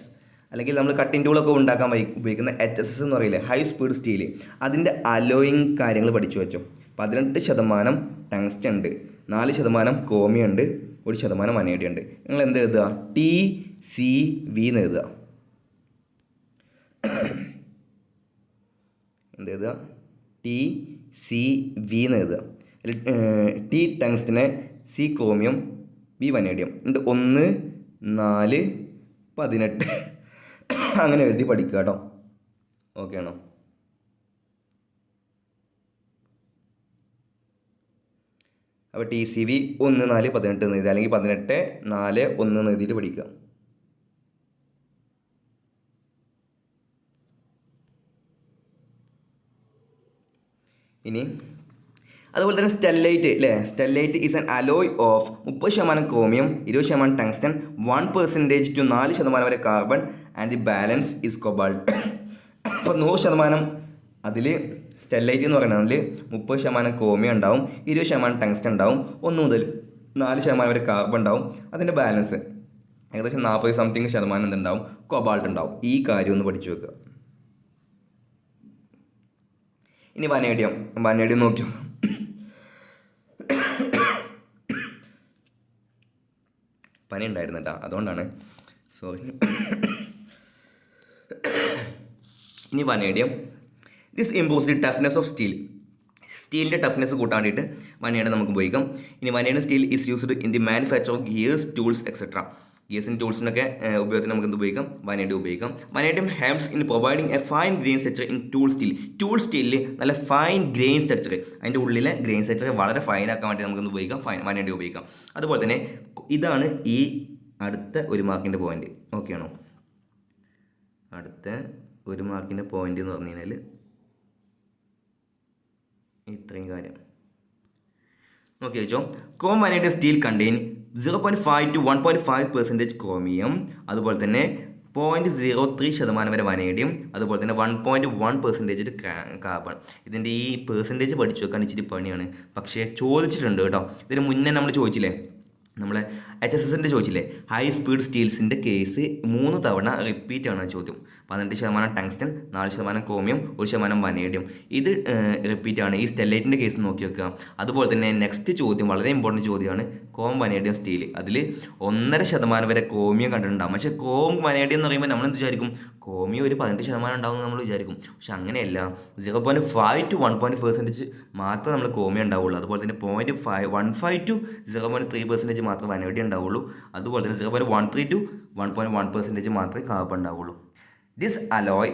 അല്ലെങ്കിൽ നമ്മൾ കട്ടിംഗ് ടൂളൊക്കെ ഉണ്ടാക്കാൻ ഉപയോഗിക്കുന്ന HSS എന്ന് പറയില്ലേ, ഹൈ സ്പീഡ് സ്റ്റീൽ. അതിൻ്റെ അലോയിങ് കാര്യങ്ങൾ പഠിച്ചു വെച്ചോ. 18% ടങ്സ്റ്റൻ ഉണ്ട്, 4% ക്രോമിയം ഉണ്ട്, 1% വനേഡിയം ഉണ്ട്. നിങ്ങൾ എന്ത് എഴുതുക? TCV എന്ന് എഴുതുക. എന്ത് എഴുതുക? TCV എന്ന് എഴുതുക. T ടങ്സ്റ്റന്, C chromium, B vanadium ഉണ്ട്. 1, 4, 18 അങ്ങനെ എഴുതി പഠിക്കുക കേട്ടോ. ഓക്കെ ആണോ? അപ്പോൾ TCV 1, 4, 18 എന്ന് എഴുതുക, അല്ലെങ്കിൽ 18, 4, 1 എന്ന് എഴുതിയിട്ട് പഠിക്കുക. ഇനി അതുപോലെ തന്നെ സ്റ്റെല്ലൈറ്റ് അല്ലേ, stellite is an alloy of 30% chromium, 20% tungsten, 1% to 4% വരെ carbon and the balance is cobalt. അപ്പോൾ 100% അതിൽ സ്റ്റെല്ലൈറ്റ് എന്ന് പറയുന്നതിൽ 30% ക്രോമിയം ഉണ്ടാവും, 20% ടങ്സ്റ്റൺ ഉണ്ടാവും, 1 മുതൽ 4% വരെ കാർബൺ ഉണ്ടാവും. അതിൻ്റെ ബാലൻസ് ഏകദേശം 40% എന്തുണ്ടാവും, കൊബാൾട്ട് ഉണ്ടാവും. ഈ കാര്യം ഒന്ന് പഠിച്ചു വെക്കുക. ഇനി വനേഡിയം നോക്കിയോ. പനി ഉണ്ടായിരുന്നു കേട്ടോ, അതുകൊണ്ടാണ്, സോറി. ഇനി vanadium, this improves the toughness of steel. സ്റ്റീലിൻ്റെ ടഫ്നെസ് കൂട്ടാൻ വേണ്ടിയിട്ട് വനേഡിയം നമുക്ക് ഉപയോഗിക്കാം. ഇനി vanadium steel is used in the manufacture of gears, tools etcetera. ഗിയേഴ്സിൻ്റെ ടൂൾസിനൊക്കെ ഉപയോഗത്തിന് നമുക്ക് എന്ത് ഉപയോഗിക്കാം, വനേഡിയം ഉപയോഗിക്കാം. Vanadium helps in providing a fine grain structure in tool steel. Tool സ്റ്റീലിൽ നല്ല ഫൈൻ ഗ്രെയിൻ സ്ട്രക്ചർ, അതിൻ്റെ ഉള്ളിലെ ഗ്രെയിൻ സ്ട്രക്ചർ വളരെ ഫൈൻ ആക്കാൻ വേണ്ടി നമുക്ക് ഉപയോഗിക്കാം, വനേഡിയം ഉപയോഗിക്കാം. അതുപോലെ തന്നെ ഇതാണ് ഈ അടുത്ത 1 മാർക്കിൻ്റെ പോയിന്റ്. ഓക്കെ ആണോ? അടുത്ത 1 മാർക്കിൻ്റെ പോയിന്റ് എന്ന് പറഞ്ഞു കഴിഞ്ഞാൽ ഇത്രയും കാര്യം നോക്കി വെച്ചോ. Chrome vanadium steel contain 0.5 to 1.5% chromium, അതുപോലെ തന്നെ 0.03% വരെ വനേഡിയം, അതുപോലെ തന്നെ 1.1% കാർബൺ. ഇതിൻ്റെ ഈ പെർസെൻറ്റേജ് പഠിച്ചു വെക്കാൻ ഇച്ചിരി പണിയാണ്, പക്ഷേ ചോദിച്ചിട്ടുണ്ട് കേട്ടോ. ഇതിന് മുന്നേ നമ്മൾ ചോദിച്ചില്ലേ, നമ്മളെ HSSൻ്റെ ചോദിച്ചില്ലേ, ഹൈ സ്പീഡ് സ്റ്റീൽസിൻ്റെ കേസ് 3 തവണ റിപ്പീറ്റ് ആണ് ചോദ്യം. 18% ടങ്സ്റ്റൺ, 4% ക്രോമിയം, 1% വനേഡിയം. ഇത് റിപ്പീറ്റ് ആണ്. ഈ സ്റ്റെല്ലൈറ്റിൻ്റെ കേസ് നോക്കി വെക്കുക. അതുപോലെ തന്നെ നെക്സ്റ്റ് ചോദ്യം വളരെ ഇമ്പോർട്ടൻറ്റ് ചോദ്യമാണ്, ക്രോം വനേഡിയം സ്റ്റീൽ. അതിൽ 1.5% വരെ ക്രോമിയം കണ്ടിട്ടുണ്ടാകും. പക്ഷേ ക്രോം വനേഡിയം എന്ന് പറയുമ്പോൾ നമ്മൾ എന്ത് വിചാരിക്കും, ക്രോമിയം ഒരു 18% ഉണ്ടാകുമെന്ന് നമ്മൾ വിചാരിക്കും. പക്ഷെ അങ്ങനെയല്ല, 0.5 to 1% മാത്രമേ നമ്മൾ ക്രോമിയം ഉണ്ടാവുള്ളൂ. അതുപോലെ തന്നെ 0.15 to 0.3% മാത്രമേ വനേഡിയം ഉണ്ടാവുള്ളൂ. അതുപോലെ തന്നെ 0.13 to 1.1% മാത്രമേ കാർബൺ ഉണ്ടാവുള്ളൂ. This alloy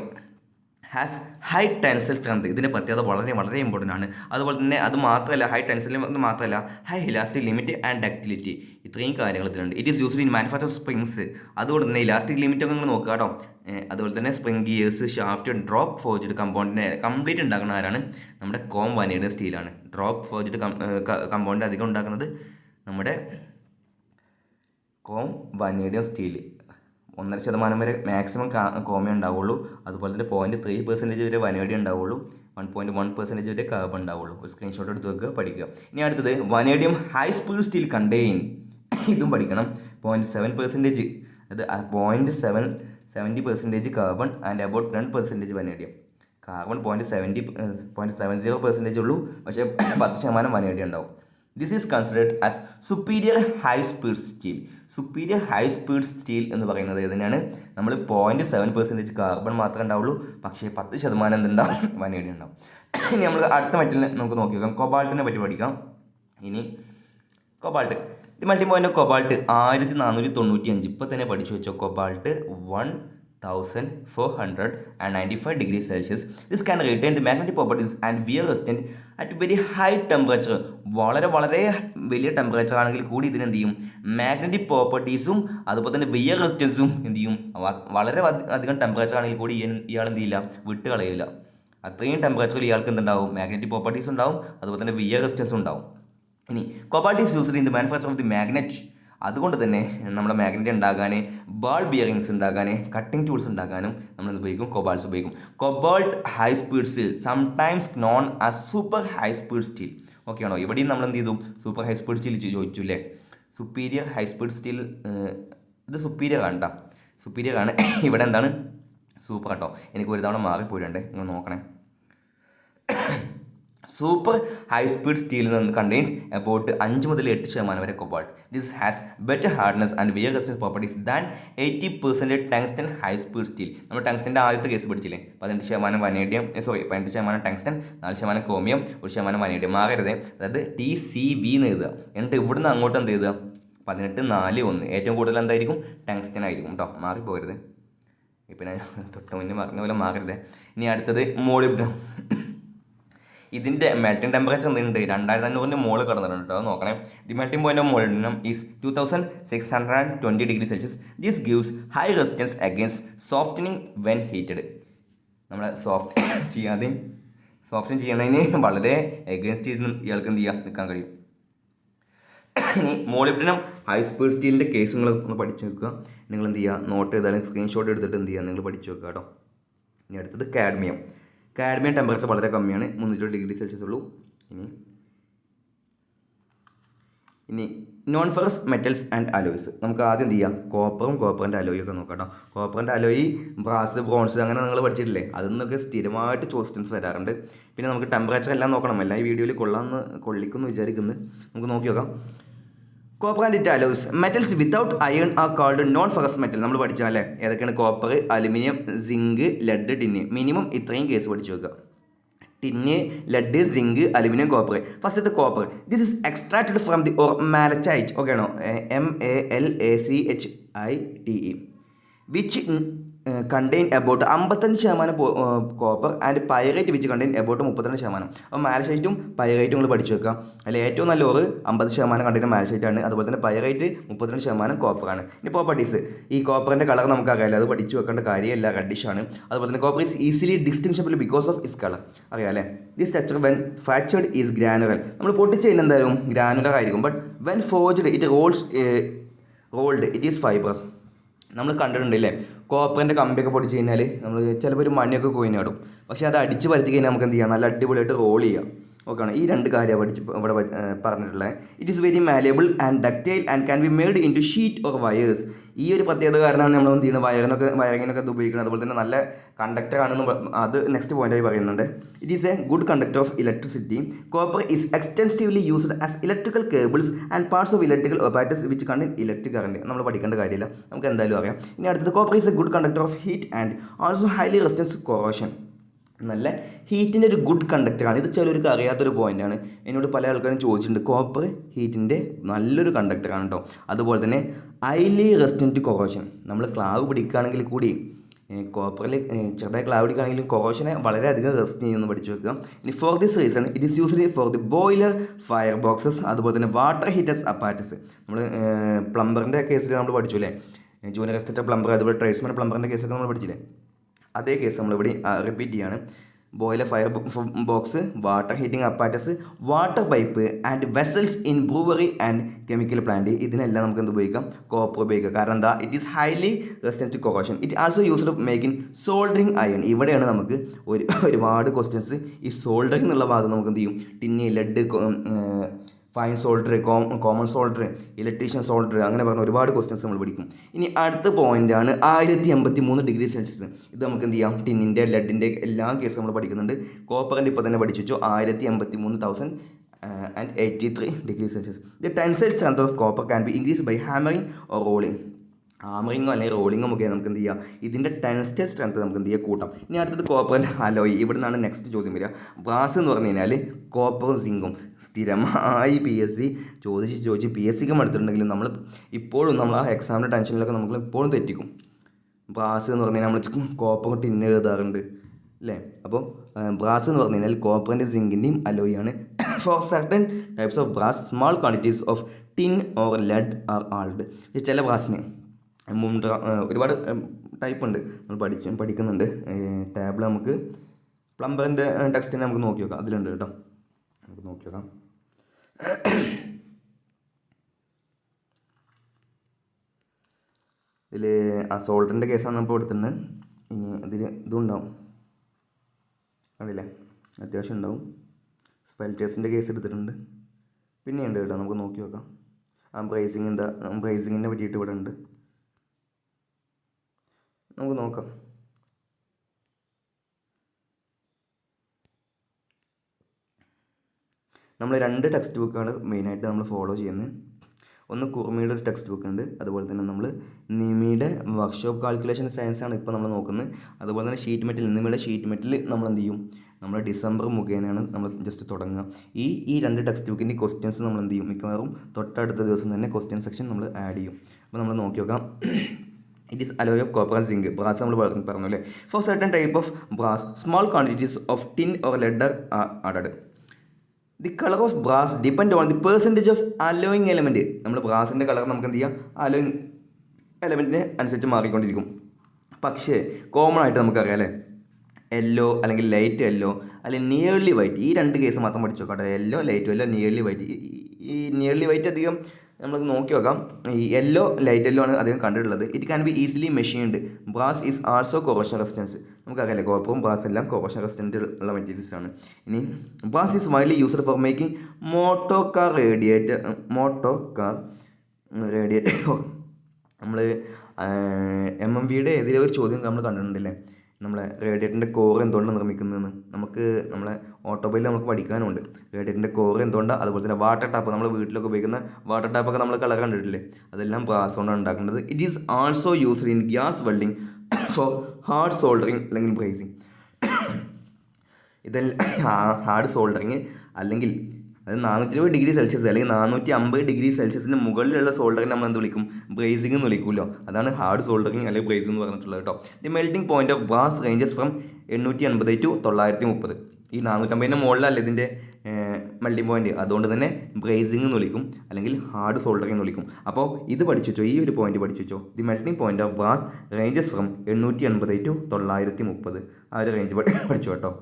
has high tensile strength. ഇതിൻ്റെ പ്രത്യേകത വളരെ വളരെ ഇമ്പോർട്ടൻ്റ് ആണ്. അതുപോലെ തന്നെ അത് മാത്രമല്ല, ഹൈ ടെൻസൈൽ മാത്രമല്ല, high elastic limit and ductility. ഇത്രയും കാര്യങ്ങൾ ഇതിലുണ്ട്. It is used in manufacture springs. അതുകൊണ്ട് തന്നെ ഇലാസ്റ്റിക് ലിമിറ്റ് ഒക്കെ നിങ്ങൾ നോക്കുക കേട്ടോ. അതുപോലെ തന്നെ spring gears, shaft, drop forged കമ്പൗണ്ടിനെ കംപ്ലീറ്റ് ഉണ്ടാക്കുന്ന ആരാണ്, നമ്മുടെ ക്രോം വനേഡിയം സ്റ്റീലാണ്. ഡ്രോപ്പ് ഫോർജ്ഡ് കമ്പൗണ്ട് അധികം ഉണ്ടാക്കുന്നത് നമ്മുടെ ക്രോം വനേഡിയം സ്റ്റീൽ. 1.5% വരെ മാക്സിമം ക്രോമിയം ഉണ്ടാവുള്ളൂ. അതുപോലെ തന്നെ 0.3% വരെ വനേഡിയം ഉണ്ടാവുള്ളൂ. 1.1% വരെ കാർബൺ ഉണ്ടാവുള്ളൂ. ഒരു സ്ക്രീൻഷോട്ട് എടുത്ത് വെക്കുക, പഠിക്കുക. ഇനി അടുത്തത് vanadium high speed steel contain. ഇതും പഠിക്കണം. 0.7%, അത് 0.70% carbon and about 10% vanadium. Carbon 0.70% ഉള്ളൂ, പക്ഷേ 10% വനേഡിയം ഉണ്ടാവും. This is considered as superior high speed steel. Superior high speed steel എന്ന് പറയുന്നത് ഇതിനാണ്. നമ്മൾ 0.7% കാർബൺ മാത്രമേ ഉണ്ടാവുള്ളൂ, പക്ഷേ 10% എന്തുണ്ടാവും, വനേഡിയം ഉണ്ടാവും. ഇനി നമ്മൾ അടുത്ത മെറ്റലിനെ നമുക്ക് നോക്കി നോക്കാം. കൊബാൾട്ടിനെ പറ്റി പഠിക്കാം. ഇനി cobalt, the melting point of cobalt 1495. ഇപ്പോൾ തന്നെ പഠിച്ചു വെച്ചോ. Cobalt 1495 degrees Celsius. This can retain the magnetic properties and wear resistant at very high temperature. വളരെ വളരെ വലിയ ടെമ്പറേച്ചർ ആണെങ്കിൽ കൂടി ഇതിനെന്ത് ചെയ്യും, മാഗ്നറ്റിക് പ്രോപ്പർട്ടീസും അതുപോലെ തന്നെ വിയർ റെസിസ്റ്റൻസും എന്ത് ചെയ്യും, വളരെ അധികം ടെമ്പറേച്ചർ ആണെങ്കിൽ കൂടി ഇയാൾ എന്ത് ചെയ്യില്ല, വിട്ട് കളയില്ല. അത്രയും ടെമ്പറേച്ചറിൽ ഇയാൾക്ക് എന്തുണ്ടാവും, മാഗ്നറ്റിക് പ്രോപ്പർട്ടീസ് ഉണ്ടാവും, അതുപോലെ തന്നെ വിയർ റെസിസ്റ്റൻസും ഉണ്ടാവും. ഇനി cobalt is used in the manufacture of the magnet. അതുകൊണ്ട് തന്നെ നമ്മുടെ മാഗ്നറ്റ് ഉണ്ടാകാൻ, ബാൾ ബിയറിങ്സ് ഉണ്ടാകാൻ, കട്ടിംഗ് ടൂൾസ് ഉണ്ടാക്കാനും നമ്മൾ എന്ത് ഉപയോഗിക്കും, കൊബാൾട്ട്സ് ഉപയോഗിക്കും. Cobalt high speed steel sometimes known as super high speed steel. Okay ആണോ? ഇവിടെയും നമ്മൾ എന്ത് ചെയ്തു, സൂപ്പർ ഹൈ സ്പീഡ് സ്റ്റീൽ ചോദിച്ചു അല്ലേ. സുപ്പീരിയർ ഹൈ സ്പീഡ് സ്റ്റീൽ, ഇത് സുപ്പീരിയർ ആണ് കേട്ടോ, സുപ്പീരിയർ ആണ്. ഇവിടെ എന്താണ്, സൂപ്പർ കേട്ടോ. എനിക്ക് ഒരു തവണ മാറിപ്പോയിട്ടുണ്ട്, നിങ്ങൾ നോക്കണേ. സൂപ്പർ ഹൈ സ്പീഡ് സ്റ്റീലിൽ നിന്ന് കണ്ടെയ്ൻസ് അബൌട്ട് 5 മുതൽ 8% വരെ cobalt. This has better hardness and wear resistance properties than 80% tungsten high speed steel. നമ്മൾ ടങ്സ്റ്റൻ്റെ ആദ്യത്തെ കേസ് പഠിച്ചില്ലേ, 18% വനേഡിയം, 18% ടങ്സ്റ്റൺ, 4% ക്രോമിയം, 1% വനേഡിയം. മാറരുത്, അതായത് TCV എന്ന് എഴുതുക. എന്നിട്ട് ഇവിടുന്ന് അങ്ങോട്ട് എന്ത് എഴുതുക, 18, 4, 1. ഏറ്റവും കൂടുതൽ എന്തായിരിക്കും, ടങ്സ്റ്റൺ ആയിരിക്കും കേട്ടോ, മാറിപ്പോകരുത്. ഇപ്പം ഞാൻ തൊട്ട് മുന്നേ പറഞ്ഞ പോലെ മാറരുത്. ഇനി അടുത്തത് മോളിബ്ഡനം. ഇതിൻ്റെ മെൽറ്റിംഗ് ടെമ്പറേച്ചർ എന്തുണ്ട്, 2500 മോള് കടന്നിട്ടുണ്ട് കേട്ടോ, നോക്കണേ. The melting point of മോളിബ്ഡനം is 2620 degrees Celsius. This gives high resistance against softening when heated. നമ്മളെ സോഫ്റ്റ് ചെയ്യാതെയും സോഫ്റ്റിൻ ചെയ്യണതിന് വളരെ എഗൻസ്റ്റ് ചെയ്ത് ഇയാൾക്ക് എന്ത് ചെയ്യുക നിൽക്കാൻ കഴിയും. ഇനി മോളിബ്ഡിനം ഹൈ സ്പീഡ് സ്റ്റീലിൻ്റെ കേസ് നിങ്ങൾ ഒന്ന് പഠിച്ചു വെക്കുക. നിങ്ങൾ എന്ത് ചെയ്യുക, നോട്ട് ചെയ്താലും സ്ക്രീൻഷോട്ട് എടുത്തിട്ട് എന്ത് ചെയ്യുക, നിങ്ങൾ പഠിച്ചു വെക്കുക കേട്ടോ. ഇനി അടുത്തത് കാഡ്മിയം. കാഡ്മിയം ടെമ്പറേച്ചർ വളരെ കമ്മിയാണ്, 300 ഡിഗ്രി സെൽഷ്യസ് ഉള്ളൂ. ഇനി non ferrous metals and alloys. നമുക്ക് ആദ്യം എന്ത് ചെയ്യാം, കോപ്പറിൻ്റെ അലോയി ഒക്കെ നോക്കാം കേട്ടോ. കോപ്പറിൻ്റെ അലോയി, ബ്രാസ്, ബ്രോൺസ് അങ്ങനെ നിങ്ങൾ പഠിച്ചിട്ടില്ലേ, അതിൽ നിന്നൊക്കെ സ്ഥിരമായിട്ട് ക്വസ്റ്റ്യൻസ് വരാറുണ്ട്. പിന്നെ നമുക്ക് ടെമ്പറേച്ചർ എല്ലാം നോക്കണം, എല്ലാം ഈ വീഡിയോയിൽ കൊള്ളിക്കുമെന്ന് വിചാരിക്കുന്നു. നമുക്ക് നോക്കി നോക്കാം. Copper and it alloys metals without iron are called non ferrous metal. നമ്മൾ പഠിച്ചാലേ ഏതൊക്കെയാണ്? Copper, aluminium, zinc, lead, tin. Minimum ഇത്രയും കേസ് പഠിച്ചു വെക്കുക. Tin, lead, zinc, aluminium, copper. ഫസ്റ്റത്തെ copper, this is extracted from the ore malachite. Okay ആണോ? MALACHITE which contain about 55% copper and pyrite which contain about 32%. അപ്പോൾ മാലസൈറ്റും പൈറേറ്റും നിങ്ങൾ പഠിച്ചു വെക്കുക. അതിൽ ഏറ്റവും നല്ല ഓറ് 50% കണ്ടെയ്ൻ മാലസൈറ്റാണ്. അതുപോലെ തന്നെ പൈറേറ്റ് 32% കോപ്പറാണ്. ഇനി പ്രോപ്പർട്ടീസ്, ഈ കോപ്പറിൻ്റെ കളർ നമുക്കറിയാമല്ലോ, അത് പഠിച്ചു വെക്കേണ്ട കാര്യമല്ല, റെഡിഷാണ്. അതുപോലെ തന്നെ copper is easily distinguishable because of is colour. അറിയാമല്ലേ? This structure when fractured is granular. നമ്മൾ പൊട്ടിച്ച് കഴിഞ്ഞാൽ എന്തായാലും ഗ്രാനുലർ ആയിരിക്കും. But when forged it rolled it is fibrous. നമ്മൾ കണ്ടിട്ടുണ്ടല്ലേ, കോപ്പറിൻ്റെ കമ്പിയൊക്കെ പൊടിച്ച് കഴിഞ്ഞാൽ നമ്മൾ ചിലപ്പോൾ ഒരു മണിയൊക്കെ കൊയിനാടും. പക്ഷേ അത് അടിച്ച് പരത്തി കഴിഞ്ഞാൽ നമുക്ക് എന്ത് ചെയ്യാം, നല്ല അടിപൊളിയായിട്ട് റോൾ ചെയ്യാം. ഓക്കെയാണ്. ഈ രണ്ട് കാര്യമാണ് ഇവിടെ പറഞ്ഞിട്ടുള്ളത്. It is very malleable and ductile and can be made into sheet or wires. ഈ ഒരു പ്രത്യേകത കാരണമാണ് നമ്മൾ എന്ത് ചെയ്യുന്നത്, വയറിങ്ങിനൊക്കെ ഇത് ഉപയോഗിക്കുന്നത്. അതുപോലെ തന്നെ നല്ല കണ്ടക്ടർ ആണെന്ന് അത് നെക്സ്റ്റ് പോയിന്റായി പറയുന്നുണ്ട്. It is a good conductor of electricity. Copper is extensively used as electrical cables and parts of electrical operators which contain electric current. നമ്മൾ പഠിക്കേണ്ട കാര്യമില്ല, നമുക്ക് എന്തായാലും അറിയാം. ഇനി അടുത്തത്, copper is a good conductor of heat and also highly resistance corrosion. നല്ല ഹീറ്റിൻ്റെ ഒരു ഗുഡ് കണ്ടക്ടറാണ്. ഇത് ചിലർക്ക് അറിയാത്തൊരു പോയിൻ്റാണ്. എന്നോട് പല ആൾക്കാരും ചോദിച്ചിട്ടുണ്ട്. കോപ്പർ ഹീറ്റിൻ്റെ നല്ലൊരു കണ്ടക്ടറാണ് കേട്ടോ. അതുപോലെ തന്നെ ഹൈലി റെസിസ്റ്റൻറ്റ് കൊറോഷൻ. നമ്മൾ ക്ലാവ് പിടിക്കുകയാണെങ്കിൽ കൂടി കോപ്പറിൽ ചെറുതായി ക്ലാവ് പിടിക്കുകയാണെങ്കിലും കൊറോഷനെ വളരെയധികം റെസിസ്റ്റ് ചെയ്യുമെന്ന് പഠിച്ചു വെക്കുക. ഇനി four this reason it is used for the boiler, fire boxes, അതുപോലെ തന്നെ വാട്ടർ ഹീറ്റേഴ്സ് അപ്പാരറ്റസ്. നമ്മൾ പ്ലംബറിൻ്റെ കേസിൽ നമ്മൾ പഠിച്ചു അല്ലേ, ജൂനിയർ എസ്റ്റേറ്റ് പ്ലംബർ, അതുപോലെ ട്രേഡ്സ്മാൻ പ്ലംബറിൻ്റെ കേസൊക്കെ നമ്മൾ പഠിച്ചില്ലേ, അതേ കേസ് നമ്മളിവിടെ റിപ്പീറ്റ് ചെയ്യാണ്. Boiler, fire box, water heating apparatus, water pipe and vessels in brewery and chemical plant. ഇതിനെല്ലാം നമുക്ക് എന്ത് ഉപയോഗിക്കാം, കോപ്പർ ഉപയോഗിക്കാം. കാരണം എന്താ, it is highly resistant to corrosion. It also used of making soldering iron. ഇവിടെയാണ് നമുക്ക് ഒരുപാട് ക്വസ്റ്റ്യൻസ് ഈ സോൾഡറിങ് എന്നുള്ള ഭാഗത്ത് നമുക്ക് എന്ത് ചെയ്യും, tin, lead, fine solder, common solder, electrician solder, അങ്ങനെ പറഞ്ഞ ഒരുപാട് ക്വസ്റ്റ്യൻസ് നമ്മൾ പഠിക്കും. ഇനി അടുത്ത പോയിൻ്റാണ് 1083 ഡിഗ്രി സെൽഷ്യസ്. ഇത് നമുക്ക് എന്ത് ചെയ്യാം, ടിന്നിൻ്റെ, ലെഡിൻ്റെ എല്ലാ കേസും നമ്മൾ പഠിക്കുന്നുണ്ട്. കോപ്പറിൻ്റെ ഇപ്പോൾ തന്നെ പഠിച്ചു വെച്ചു, 1083,083 degree Celsius. The tensile strength of copper can be increase by hammering or rolling. ഹാമറിങ്ങോ അല്ലെങ്കിൽ റോളിങ്ങോ മുഖേന നമുക്ക് എന്ത് ചെയ്യാം, ഇതിൻ്റെ ടെൻസൈൽ സ്ട്രെങ്ത് നമുക്ക് എന്ത് ചെയ്യാം, കൂട്ടാം. ഇനി അടുത്തത് കോപ്പറിൻ്റെ അലോയ്. ഇവിടെ നിന്നാണ് നെക്സ്റ്റ് ചോദ്യം വരിക. ബ്രാസ് എന്ന് പറഞ്ഞു കഴിഞ്ഞാൽ കോപ്പറും സിങ്കും സ്ഥിരമായി PSC ചോദിച്ച് PSCക്ക് എടുത്തിട്ടുണ്ടെങ്കിലും നമ്മൾ ഇപ്പോഴും നമ്മൾ ആ എക്സാമിൻ്റെ ടെൻഷനിലൊക്കെ നമുക്ക് ഇപ്പോഴും തെറ്റിക്കും. ബ്രാസ് എന്ന് പറഞ്ഞു കഴിഞ്ഞാൽ നമ്മൾ കോപ്പർ ടിന്ന് എഴുതാറുണ്ട് അല്ലേ. അപ്പോൾ ബ്രാസ് എന്ന് പറഞ്ഞു കഴിഞ്ഞാൽ കോപ്പറിൻ്റെ സിങ്കിൻ്റെയും അലോയാണ്. For certain types of brass small quantities of tin or lead are added. ചില ബ്രാസിന് ഒരുപാട് ടൈപ്പ് ഉണ്ട്, നമ്മൾ പഠിക്കുന്നുണ്ട്. ടാബിൾ നമുക്ക് പ്ലംബറിൻ്റെ ടെക്സ്റ്റിനെ നമുക്ക് നോക്കി നോക്കാം, അതിലുണ്ട് കേട്ടോ, നമുക്ക് നോക്കി നോക്കാം. ഇതിൽ ആ സോൾഡറിൻ്റെ കേസാണ് ഇപ്പോൾ എടുത്തിട്ടുണ്ട്. ഇനി ഇതിൽ ഇതുണ്ടാവും, അറിയില്ലേ, അത്യാവശ്യം ഉണ്ടാവും. സ്പെൽറ്റേഴ്സിൻ്റെ കേസ് എടുത്തിട്ടുണ്ട്, പിന്നെയുണ്ട് കേട്ടോ, നമുക്ക് നോക്കി നോക്കാം. ആ ബ്രേസിങ്ങിനെ പറ്റിയിട്ട് ഇവിടെ ഉണ്ട്, നമുക്ക് നോക്കാം. നമ്മൾ 2 ടെക്സ്റ്റ് ബുക്കാണ് മെയിനായിട്ട് നമ്മൾ ഫോളോ ചെയ്യുന്നത്. ഒന്ന് കുർമിയുടെ ഒരു ടെക്സ്റ്റ് ബുക്ക് ഉണ്ട്, അതുപോലെ തന്നെ നമ്മൾ നിമിയുടെ വർക്ക്ഷോപ്പ് കാൽക്കുലേഷൻ സയൻസ് ആണ് ഇപ്പോൾ നമ്മൾ നോക്കുന്നത്. അതുപോലെ തന്നെ നിമിയുടെ ഷീറ്റ് മെറ്റൽ നമ്മൾ എന്ത് ചെയ്യും, നമ്മൾ ഡിസംബർ മുഖേനയാണ് നമ്മൾ ജസ്റ്റ് തുടങ്ങുക. ഈ 2 ടെക്സ്റ്റ് ബുക്കിൻ്റെ ക്വസ്റ്റ്യൻസ് നമ്മൾ എന്ത് ചെയ്യും, മിക്കവാറും തൊട്ടടുത്ത ദിവസം തന്നെ ക്വസ്റ്റ്യൻ സെക്ഷൻ നമ്മൾ ആഡ് ചെയ്യും. അപ്പോൾ നമ്മൾ നോക്കി നോക്കാം. It is alloy of copper and zinc. Brass നമ്മൾ പറഞ്ഞു അല്ലേ. For certain type of brass small quantities of tin or lead are added. The colour of brass depend on the percentage of alloying element. നമ്മൾ ബ്രാസിൻ്റെ colour നമുക്ക് എന്ത് ചെയ്യാം, allowing എലമെൻറ്റിനെ അനുസരിച്ച് മാറിക്കൊണ്ടിരിക്കും. പക്ഷേ കോമൺ ആയിട്ട് നമുക്കറിയാം അല്ലേ, യെല്ലോ അല്ലെങ്കിൽ ലൈറ്റ് യെല്ലോ അല്ലെങ്കിൽ നിയർലി വൈറ്റ്, ഈ രണ്ട് കേസ് മാത്രം പഠിച്ചു നോക്കാം കേട്ടോ. Yellow, light yellow, nearly white. ഈ നിയർലി വൈറ്റ് അധികം നമുക്ക് നോക്കി നോക്കാം. ഈ യെല്ലോ, ലൈറ്റ് യെല്ലോ ആണ് അധികം കണ്ടിട്ടുള്ളത്. It can be easily machined. Brass is also corrosion resistance. നമുക്കറിയാലേ കോപ്പറും ബ്രാസ് എല്ലാം കൊറോഷൻ റെസിസ്റ്റൻ്റ് ഉള്ള മെറ്റീരിയൽസ് ആണ്. ഇനി brass is widely used for making moto car radiator. നമ്മൾ MMBയുടെ ഏതെങ്കിലും ഒരു ചോദ്യം നമ്മൾ കണ്ടിട്ടുണ്ടല്ലേ, നമ്മളെ റേഡിയേറ്ററിൻ്റെ കോർ എന്തുകൊണ്ടാണ് നിർമ്മിക്കുന്നതെന്ന്. നമ്മളെ ഓട്ടോമൊബൈലിൽ നമുക്ക് പഠിക്കാനുണ്ട് റേഡിയേറ്ററിൻ്റെ കോർ എന്തുകൊണ്ടാണ്. അതുപോലെ തന്നെ വാട്ടർ ടാപ്പ്, നമ്മൾ വീട്ടിലൊക്കെ ഉപയോഗിക്കുന്ന വാട്ടർ ടാപ്പൊക്കെ നമ്മൾ കളർ കണ്ടിട്ടില്ലേ, അതെല്ലാം ബ്രാസ് കൊണ്ടാണ് ഉണ്ടാക്കുന്നത്. It is also used in gas welding four hard soldering അല്ലെങ്കിൽ ബ്രേസിങ്. ഇതെല്ലാം ഹാർഡ് സോൾഡറിങ് അല്ലെങ്കിൽ അത് 420 ഡിഗ്രി സെൽഷ്യസ് അല്ലെങ്കിൽ 450 ഡിഗ്രി സെൽഷ്യസിന് മുകളിലുള്ള സോൾഡറിനെ നമ്മൾ എന്ത് വിളിക്കും, ബ്രേസിംഗ് എന്ന് വിളിക്കുമല്ലോ. അതാണ് ഹാർഡ് സോൾഡറിങ് അല്ലെങ്കിൽ ബ്രേസിംഗ് എന്ന് പറഞ്ഞിട്ടുള്ളത് കേട്ടോ. The melting point of brass ranges from 880 to 930. ഈ 450ൻ്റെ മുകളിലല്ല ഇതിൻ്റെ മെൽറ്റിംഗ് പോയിന്റ്, അതുകൊണ്ട് തന്നെ ബ്രേസിംഗ് എന്ന് വിളിക്കും അല്ലെങ്കിൽ ഹാർഡ് സോൾഡറിംഗ് എന്ന് വിളിക്കും. അപ്പോൾ ഇത് പഠിച്ചു വെച്ചോ, ഈ ഒരു പോയിന്റ് പഠിച്ചു വെച്ചോ. The melting point of brass ranges from 880 to 930. ആ ഒരു റേഞ്ച് പഠിച്ചു കേട്ടോ.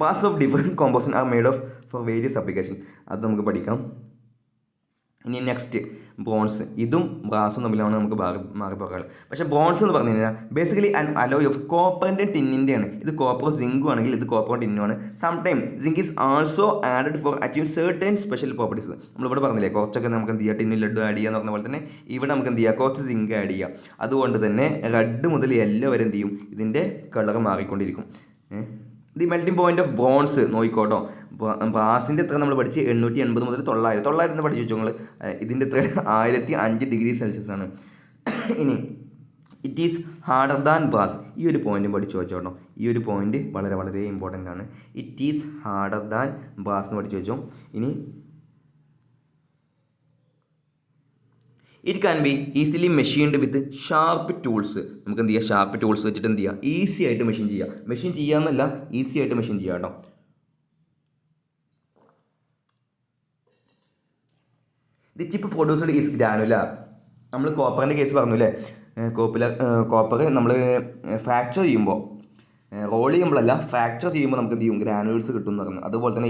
Parts of different composition are made of for various application. അത് നമുക്ക് പഠിക്കാം. ഇനി നെക്സ്റ്റ് ബ്രോൺസ്. ഇതും ബ്രാസും തമ്മിലാണ് നമുക്ക് മാറിപ്പോകാറ്. പക്ഷേ ബ്രോൺസ് എന്ന് പറഞ്ഞു കഴിഞ്ഞാൽ ബേസിക്കലി ആൻ അലോയ് ഓഫ് കോപ്പറിൻ്റെ ടിന്നിൻ്റെയാണ്. ഇത് കോപ്പർ സിങ്കും ആണെങ്കിൽ ഇത് കോപ്പർ ടിന്നുമാണ്. Sometime zinc is also added for achieve certain special properties. നമ്മളിവിടെ പറഞ്ഞില്ലേ കുറച്ചൊക്കെ നമുക്ക് എന്ത് ചെയ്യുക, ടിന്നിൽ ലഡ്ഡു ആഡ് ചെയ്യുക എന്ന് പറഞ്ഞ പോലെ തന്നെ ഇവിടെ നമുക്ക് എന്ത് ചെയ്യുക, കുറച്ച് സിങ്ക് ആഡ് ചെയ്യുക. അതുകൊണ്ട് തന്നെ റെഡ് മുതൽ യെല്ലോ വരെ എന്ത് ചെയ്യും, ഇതിൻ്റെ കളർ മാറിക്കൊണ്ടിരിക്കും. The melting point of bronze നോക്കിക്കോട്ടോ. ബ്രാസിൻ്റെ എത്ര നമ്മൾ പഠിച്ച് 880 മുതൽ 900 പഠിച്ചു വെച്ചോ നിങ്ങൾ. ഇതിൻ്റെ എത്ര 1005 ഡിഗ്രി സെൽഷ്യസ് ആണ്. ഇനി it is harder than brass. ഈ ഒരു പോയിന്റ് പഠിച്ചു വെച്ചോട്ടോ. ഈ ഒരു പോയിന്റ് വളരെ വളരെ ഇമ്പോർട്ടൻ്റ് ആണ്. It is harder than brass എന്ന് പഠിച്ചു വെച്ചോ. ഇനി it can be easily machined with sharp tools. നമുക്ക് എന്ത് ചെയ്യുക, ഷാർപ്പ് ടൂൾസ് വെച്ചിട്ട് എന്ത് ചെയ്യുക, ഈസി ആയിട്ട് മെഷീൻ ചെയ്യുക. മെഷീൻ ചെയ്യാമെന്നല്ല, ഈസി ആയിട്ട് മെഷീൻ ചെയ്യുക കേട്ടോ. The chip produced is granular. നമ്മൾ കോപ്പറിൻ്റെ കേസ് പറഞ്ഞു അല്ലേ, കോപ്പർ നമ്മൾ ഫ്രാക്ചർ ചെയ്യുമ്പോൾ, റോൾ ചെയ്യുമ്പോഴല്ല ഫ്രാക്ചർ ചെയ്യുമ്പോൾ നമുക്ക് എന്ത് ചെയ്യും, ഗ്രാനുവൽസ് കിട്ടും എന്ന് പറഞ്ഞു. അതുപോലെ തന്നെ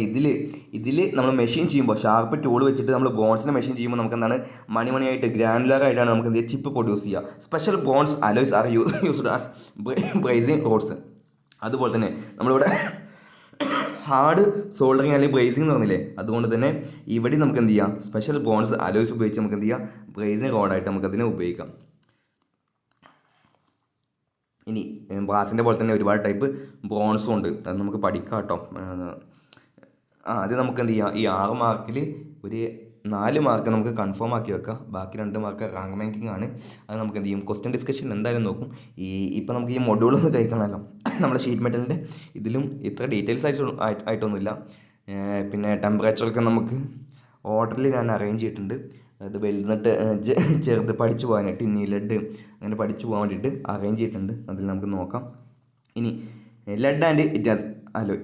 ഇതിൽ നമ്മൾ മെഷീൻ ചെയ്യുമ്പോൾ ഷാർപ്പ് ടൂൾ വെച്ചിട്ട് നമ്മൾ ബോൺസിനെ മെഷീൻ ചെയ്യുമ്പോൾ നമുക്ക് എന്താണ്, മണിയായിട്ട് ഗ്രാനുലർ ആയിട്ടാണ് നമുക്ക് എന്ത് ചെയ്യുക, ചിപ്പ് പ്രൊഡ്യൂസ് ചെയ്യുക. Special bronze alloys are used as brazing rods. അതുപോലെ തന്നെ നമ്മളിവിടെ ഹാർഡ് സോൾഡറിങ് അല്ലെങ്കിൽ ബ്രേസിംഗ് എന്ന് പറഞ്ഞില്ലേ, അതുകൊണ്ട് തന്നെ ഇവിടെ നമുക്ക് എന്ത് ചെയ്യാം, സ്പെഷ്യൽ ബോൺസ് അലോയ്സ് ഉപയോഗിച്ച് നമുക്ക് എന്ത് ചെയ്യാം, ബ്രേസിംഗ് റോഡായിട്ട് നമുക്കതിനെ ഉപയോഗിക്കാം. ഇനി ബ്രാസിൻ്റെ പോലെ തന്നെ ഒരുപാട് ടൈപ്പ് ബ്രോൺസും ഉണ്ട്, അത് നമുക്ക് പഠിക്കാം കേട്ടോ. അത് നമുക്ക് എന്ത് ചെയ്യാം, ഈ 6 മാർക്കിൽ ഒരു 4 മാർക്ക് നമുക്ക് കൺഫേം ആക്കി വെക്കാം. ബാക്കി 2 മാർക്ക് റാങ്ക് ബാങ്കിങ് ആണ്. അത് നമുക്ക് എന്ത് ചെയ്യും, ക്വസ്റ്റ്യൻ ഡിസ്കഷൻ എന്തായാലും നോക്കും. ഇപ്പം നമുക്ക് ഈ മൊഡ്യൂളൊന്ന് കഴിക്കണമല്ലോ, നമ്മുടെ ഷീറ്റ് മെറ്റലിൻ്റെ ഇതിലും ഇത്ര ഡീറ്റെയിൽസ് ആയിട്ടൊന്നുമില്ല. പിന്നെ ടെമ്പറേച്ചറൊക്കെ നമുക്ക് ഓർഡറിൽ ഞാൻ അറേഞ്ച് ചെയ്തിട്ടുണ്ട്. അത് വലുന്നിട്ട് ചെറുത് പഠിച്ചു പോകാൻ, ടിന്നി ലെഡ് അങ്ങനെ പഠിച്ചു പോകാൻ വേണ്ടിയിട്ട് അറേഞ്ച് ചെയ്തിട്ടുണ്ട്. അതിൽ നമുക്ക് നോക്കാം. ഇനി lead and it has alloy.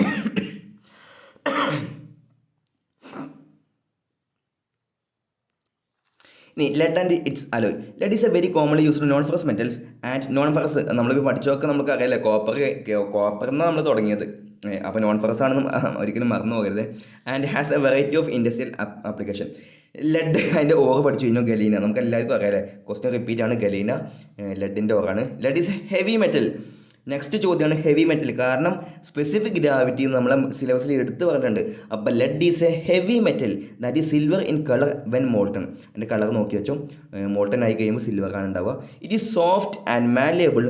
ഇനി lead and its alloy. Lead is a very commonly used non ferrous metals and non ferrous നമ്മളിപ്പോൾ പഠിച്ചതൊക്കെ നമുക്ക് അറിയാലേ, കോപ്പർ എന്നാണ് നമ്മൾ തുടങ്ങിയത്. അപ്പോൾ നോൺ ഫെറസ് ആണെന്ന് ഒരിക്കലും മറന്നു പോകരുത്. And has a variety of industrial application. Lead അതിൻ്റെ ഓറ് പഠിച്ചു കഴിഞ്ഞാൽ ഗലീന, നമുക്ക് എല്ലാവർക്കും അറിയാലേ, ക്വസ്റ്റ്യൻ റിപ്പീറ്റ് ആണ്, ഗലീന ലെഡിൻ്റെ ഓറാണ്. Lead is heavy metal. Next ചോദ്യമാണ് ഹെവി മെറ്റൽ. കാരണം സ്പെസിഫിക് ഗ്രാവിറ്റി നമ്മളെ സിലബസിൽ എടുത്ത് പറഞ്ഞിട്ടുണ്ട്. അപ്പോൾ lead is a heavy metal that is silver in colour when molten. അതിൻ്റെ കളർ നോക്കി വെച്ചോ, മോൾട്ടൺ ആയി കഴിയുമ്പോൾ സിൽവറാണ് ഉണ്ടാവുക. It is soft and malleable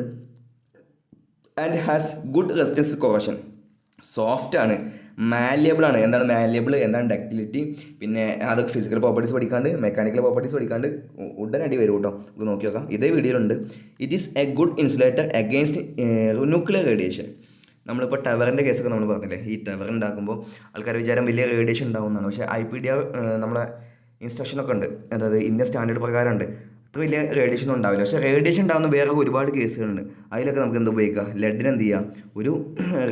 and has good resistance corrosion. Soft ആണ്, മാലിയബിൾ ആണ്. എന്താണ് മാലിയബിൾ, എന്താണ് ഡക്റ്റിലിറ്റി, പിന്നെ അതൊക്കെ ഫിസിക്കൽ പ്രോപ്പർട്ടീസ് പഠിക്കാണ്ട് മെക്കാനിക്കൽ പ്രോപ്പർട്ടീസ് പഠിക്കാണ്ട് ഉടനടി വരും കേട്ടോ. നമുക്ക് നോക്കി നോക്കാം, ഇതേ വീഡിയോയിലുണ്ട്. It is a good insulator against nuclear radiation. നമ്മളിപ്പോൾ ടവറിൻ്റെ കേസൊക്കെ നമ്മൾ പറഞ്ഞില്ലേ, ഈ ടവർ ഉണ്ടാക്കുമ്പോൾ ആൾക്കാർ വിചാരം വലിയ റേഡിയേഷൻ ഉണ്ടാവുന്നതാണ്. പക്ഷേ IPDR നമ്മളെ ഇൻസ്ട്രക്ഷനൊക്കെ ഉണ്ട്, അതായത് ഇന്ത്യൻ സ്റ്റാൻഡേർഡ് പ്രകാരമുണ്ട്. അത്ര വലിയ റേഡിയേഷൻ ഉണ്ടാവില്ല. പക്ഷേ റേഡിയേഷൻ ഉണ്ടാകുന്ന വേറെ ഒരുപാട് കേസുകളുണ്ട്. അതിലൊക്കെ നമുക്ക് എന്ത് ഉപയോഗിക്കാം, ലെഡിന് എന്ത് ചെയ്യാം, ഒരു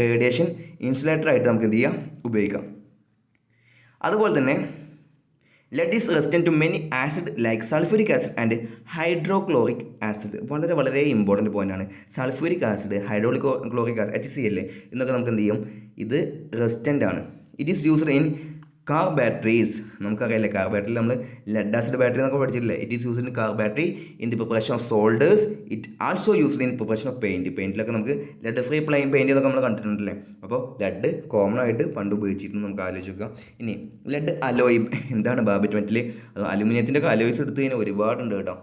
റേഡിയേഷൻ ഇൻസുലേറ്റർ ആയിട്ട് നമുക്ക് എന്ത് ചെയ്യാം, ഉപയോഗിക്കാം. അതുപോലെ തന്നെ lead is resistant to many acid like sulphuric acid and hydrochloric acid. വളരെ വളരെ ഇമ്പോർട്ടൻറ്റ് പോയിൻ്റാണ്. Sulphuric acid, hydrochloric acid HCl എന്നൊക്കെ നമുക്ക് എന്ത് ചെയ്യും, ഇത് റെസിസ്റ്റൻ്റ് ആണ്. It is used in car batteries. നമുക്കറിയാമല്ലേ കാർ ബാറ്ററിയിൽ നമ്മൾ ലെഡ് ആസിഡ് ബാറ്ററി എന്നൊക്കെ പഠിച്ചിട്ടില്ലേ. It is used in car battery in the preparation of solders. It also used in preparation of paint. പെയിൻറ്റിലൊക്കെ നമുക്ക് ലെഡ് ഫ്രീ പെയിൻറ്റ് എന്നൊക്കെ നമ്മൾ കണ്ടിട്ടുണ്ടല്ലേ. അപ്പോൾ ലെഡ് കോമൺ ആയിട്ട് പണ്ട് ഉപയോഗിച്ചിരുന്നു, നമുക്ക് ആലോചിച്ച് നോക്കാം. ഇനി ലെഡ് അലോയ് എന്താണ് ബാബിറ്റ് മെറ്റൽ? അലുമിനിയത്തിൻ്റെ ഒക്കെ അലോയ്സ് എടുത്ത് കഴിഞ്ഞാൽ ഒരുപാടുണ്ട് കേട്ടോ.